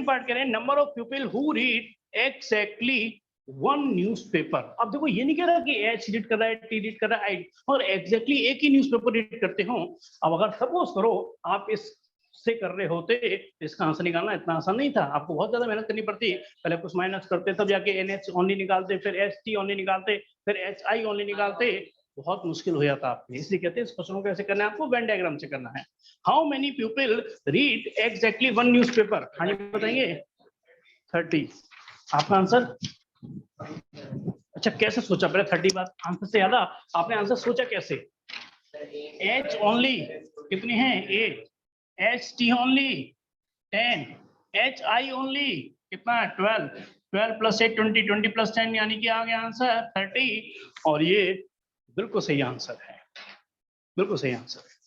पार्ट कह रहे हैं number of people who read exactly one newspaper. अब देखो ये नहीं कह रहा कि एच रीड कर रहा है, टी रीड कर रहा है, आई, और एग्जैक्टली एक ही न्यूज़पेपर रीड करते हो। अब अगर सपोज करो आप इस से कर रहे होते, इसका आंसर निकालना इतना आसान नहीं था, आपको बहुत ज्यादा मेहनत करनी पड़ती। पहले कुछ माइनस करते, तब जाके एनएच ओनली निकालते, फिर एचटी ओनली निकालते, फिर एचआई ओनली निकालते, बहुत मुश्किल हो जाता आपके। इसलिए कहते हैं इस क्वेश्चन को कैसे करना है, आपको वेन डायग्राम से करना है। How many people read exactly one newspaper? हाँ जी बताएंगे 30। आपका आंसर अच्छा कैसे सोचा, पहले 30 बात आंसर से ज्यादा आपने आंसर सोचा कैसे। एच ओनली कितनी है 8, H T only 10, H I only कितना 12, 12 + 8 20, 20 + 10 यानी कि आ गया आंसर 30। और ये बिल्कुल सही आंसर है, बिल्कुल सही आंसर है।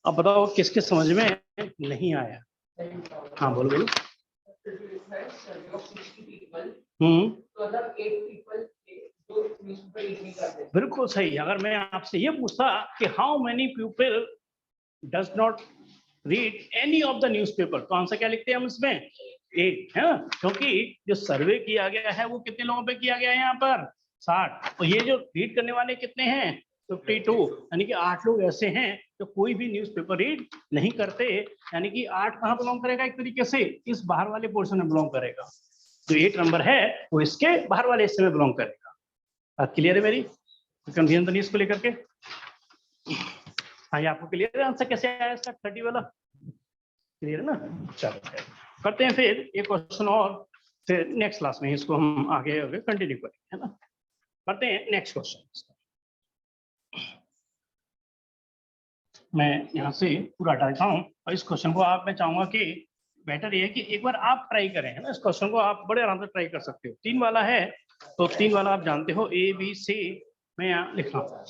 अब बताओ किसके समझ में नहीं आया। हाँ बोलो बोलो। बिल्कुल सही। अगर मैं आपसे ये पूछता कि how many people does not read any of the newspaper, तो आंसर क्या लिखते हैं हम इसमें 8, है ना। क्योंकि जो सर्वे किया गया है वो कितने लोगों पे किया गया है यहाँ पर 60, और ये जो रीड करने वाले कितने हैं 52, यानी कि 8 लोग ऐसे हैं जो कोई भी न्यूज़पेपर रीड नहीं करते। यानी कि 8 कहाँ बिलोंग करेगा, एक तरीके से इस बाहर वाले पोर्शन में बिलोंग करेगा। जो 8 नंबर है वो इसके बाहर वाले हिस्से में बिलोंग करेगा। क्लियर है मेरी, कंफ्यूजन तो नहीं इसको लेकर के। हाँ ये आपको क्लियर है आंसर कैसे आया इसका 30 वाला, क्लियर है ना। चलो करते हैं फिर एक क्वेश्चन और, फिर नेक्स्ट क्लास में इसको हम आगे कंटिन्यू करेंगे, है ना। करते हैं नेक्स्ट क्वेश्चन। मैं यहाँ से पूरा हटा देता हूँ, और इस क्वेश्चन को आप, मैं चाहूंगा कि बेटर ये है कि एक बार आप ट्राई करें, है ना। इस क्वेश्चन को आप बड़े आराम से ट्राई कर सकते हो। 3 वाला है, तो 3 वाला आप जानते हो ए बी सी, मैं यहाँ लिख रहा हूँ।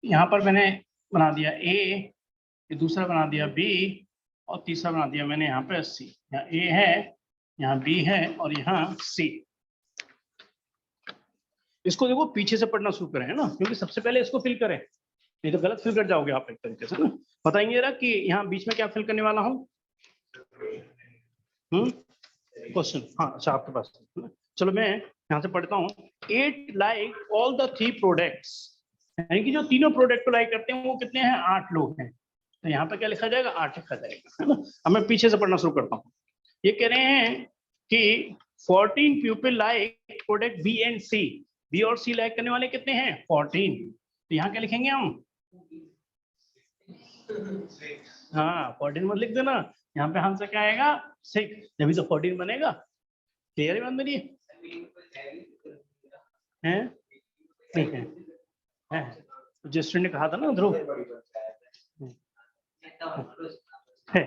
यहाँ पर मैंने बना दिया ए, दूसरा बना दिया बी, और तीसरा बना दिया मैंने यहाँ पे सी। यहाँ ए है, यहाँ बी है, और यहाँ सी। इसको देखो पीछे से पढ़ना शुरू करें, है ना, क्योंकि सबसे पहले इसको फिल करें, नहीं तो गलत फिल कर जाओगे आप एक तरीके से ना। बताएंगे ना कि यहाँ बीच में क्या फिल करने वाला हूँ। क्वेश्चन, हाँ अच्छा आपके पास, चलो मैं यहाँ से पढ़ता हूँ। 8 लाइक ऑल द 3 प्रोडक्ट्स, यानी कि जो तीनों प्रोडक्ट को लाइक करते हैं वो कितने हैं 8 लोग हैं। तो यहाँ पे क्या लिखा जाएगा 8 लिखा जाएगा, है ना। अब मैं पीछे से पढ़ना शुरू करता हूँ। ये कह रहे हैं कि 14 people like product B and C, B और सी लाइक करने वाले कितने हैं 14। तो यहाँ क्या लिखेंगे हम हाँ 14 मत लिख देना, यहाँ पे आंसर क्या आएगा 6, जब भी तो 14 बनेगा। क्लियर है बात मेरी? हैं? ठीक है, जिस स्टूडेंट ने कहा था ना ध्रुव है।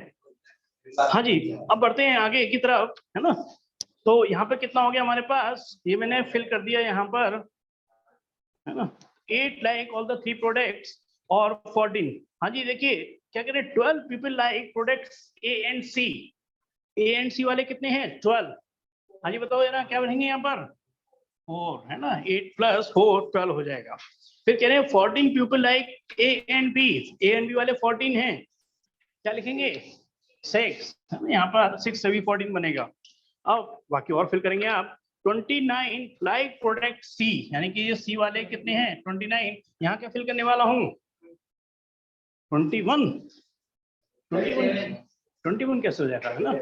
हाँ जी, अब बढ़ते हैं आगे की तरफ, है ना। तो यहाँ पे कितना हो गया हमारे पास, ये मैंने फिल कर दिया यहाँ पर, है ना। 8 लाइक ऑल द 3 प्रोडक्ट्स और 14। हाँ जी देखिए क्या कह रहे हैं, 12 people like products A and C. A and C वाले कितने हैं 12। हाँ जी बताओ जरा क्या बनेंगे यहाँ पर 4, है ना। 8 + 4 12 हो जाएगा। फिर कह रहे हैं 14 people like A and B. A and B वाले 14 हैं, क्या लिखेंगे 6, यहाँ पर 6 से भी 14 बनेगा। अब बाकी और फिल करेंगे आप। 29 लाइक प्रोडक्ट सी, यानी कि ये सी वाले कितने हैं 29। यहाँ क्या फिल करने वाला हूँ 21 कैसे हो जाएगा, है ना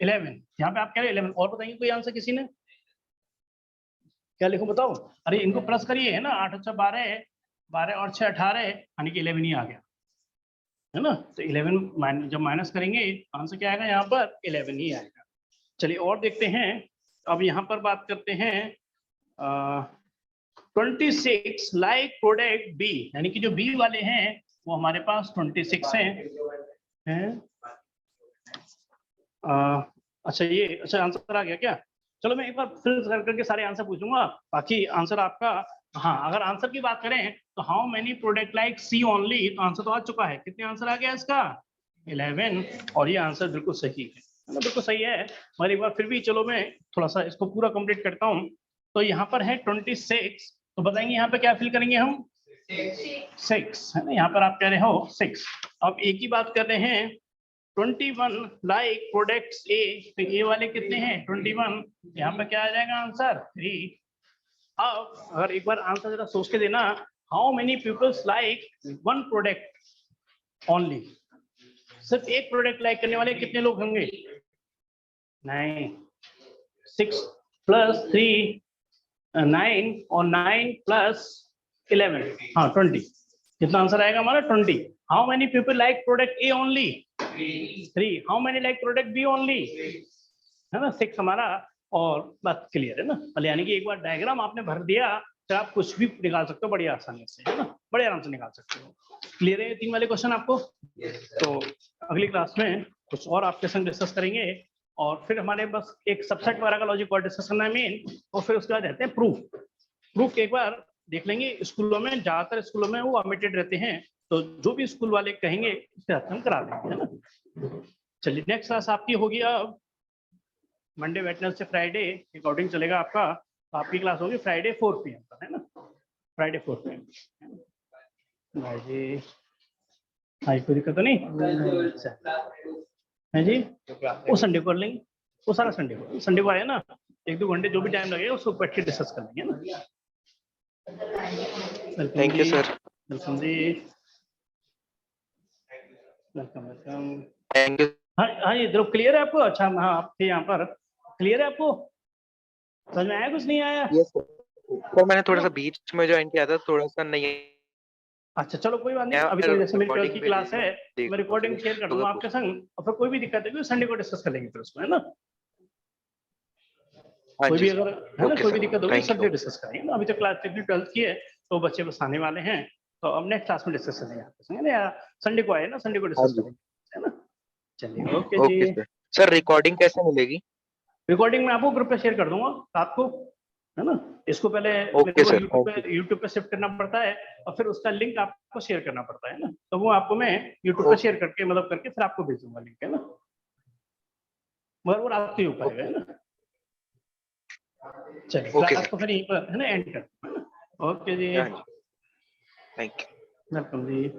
11। यहाँ पे आप कह रहे हैं 11, और बताइए कोई आंसर किसी ने, क्या लिखो बताओ। अरे इनको प्लस करिए, है ना, 8 × 12, 12 और 6 18, यानी कि 11 ही आ गया, है ना। तो 11 जब माइनस करेंगे आंसर क्या आएगा यहाँ पर 11 ही आएगा। चलिए और देखते हैं, अब यहाँ पर बात करते हैं 26 लाइक प्रोडक्ट बी, यानी कि जो बी वाले हैं वो हमारे पास 26 हैं। अच्छा ये अच्छा आंसर आ गया क्या? चलो मैं एक बार फिर करके सारे आंसर पूछूंगा, बाकी आंसर आपका। हाँ अगर आंसर की बात करें तो how many product like C only, तो आंसर तो आ चुका है। कितने आंसर आ गया इसका 11, और ये आंसर बिल्कुल सही है ना, बिल्कुल सही है। मगर एक बार फिर भी चलो मैं थोड़ा सा इसको पूरा कंप्लीट करता हूँ। तो यहाँ पर है 26, तो बताएंगे यहाँ पे क्या फिल करेंगे हम 6, है ना। यहाँ पर आप कह रहे हो 6। अब एक ही बात कर रहे हैं 21 लाइक प्रोडक्ट्स ए, तो ए वाले कितने हैं 21, यहाँ पर क्या आ जाएगा आंसर 3। अब अगर एक बार आंसर जरा सोच के देना, how many peoples like 1 product only, सिर्फ एक प्रोडक्ट लाइक करने वाले कितने लोग होंगे, नहीं 6 + 3 9, और 9 + 11, हाँ 20। कितना आंसर आएगा हमारा 20। How many people like product A only 3। How many like product B only, है ना 6 हमारा, और बस क्लियर है ना। मतलब यानी कि एक बार डायग्राम आपने भर दिया तो आप कुछ भी निकाल सकते हो बड़ी आसानी से, है ना, बड़े आराम से निकाल सकते हो। क्लियर है 3 वाले क्वेश्चन आपको? तो अगली क्लास में कुछ और आपके संग डिस्कस करेंगे, और फिर हमारे बस एक सबसेट वगैरह का लॉजिक और डिस्कस करना है मेन, और फिर उसके बाद रहते हैं प्रूफ एक बार देख लेंगे। स्कूलों में ज्यादातर स्कूलों में वो ऑमिटेड रहते हैं, तो जो भी स्कूल वाले कहेंगे उसके साथ हम करा देंगे, है ना। चलिए नेक्स्ट क्लास आपकी होगी अब मंडे वेडनेसडे फ्राइडे अकॉर्डिंग चलेगा आपका। आपकी क्लास होगी फ्राइडे 4 PM पर, है ना, फ्राइडे 4 PM। जी हाँ कोई दिक्कत तो नहीं है जी, वो संडे को कर लेंगे, वो सारा संडे को आए ना, 1-2 घंटे जो भी टाइम लगेगा उसको बैठ के डिस्कस कर लेंगे ना। Thank you sir. वेलकम जी, वेलकम। Thank you. हाँ ये ध्रुव क्लियर है आपको? अच्छा हाँ आप थे यहाँ पर, क्लियर है आपको, समझ में आया कुछ नहीं आया? यस सर, मैंने थोड़ा सा बीच में ज्वाइन किया था, थोड़ा सा नहीं। अच्छा चलो कोई बात नहीं, अभी तो जैसे मेरी 12th की क्लास है मैं रिकॉर्डिंग शेयर कर दूंगा आपके संग, और फिर कोई भी दिक्कत है संडे को डिस्कस कर लेंगे फिर उसको, है ना। कोई भी अगर है ना कोई भी दिक्कत होगी सब डिस्कस करेंगे ना। अभी तो क्लास 12th की है तो बच्चे बस आने वाले हैं, तो अब नेक्स्ट क्लास में डिस्कस करेंगे आपके संग, है ना, संडे को आए ना, संडे को डिस्कस करेंगे, है ना। चलिए ओके जी सर। रिकॉर्डिंग कैसे मिलेगी? रिकॉर्डिंग मैं आपको ग्रुप पे शेयर कर दूंगा रात को, है ना। इसको पहले ओके सर, यूट्यूब पे शिफ्ट करना पड़ता है, और फिर उसका लिंक आपको शेयर करना पड़ता है ना, तो वो आपको मैं यूट्यूब पे शेयर करके मतलब करके फिर आपको भेज दूंगा लिंक, है ना, मगर वो रात को ही हो पाएगा, है ना। चलिए क्लास को फिर यहीं पर है ना एंड कर, है ना। ओके जी, थैंक यू। Welcome ji.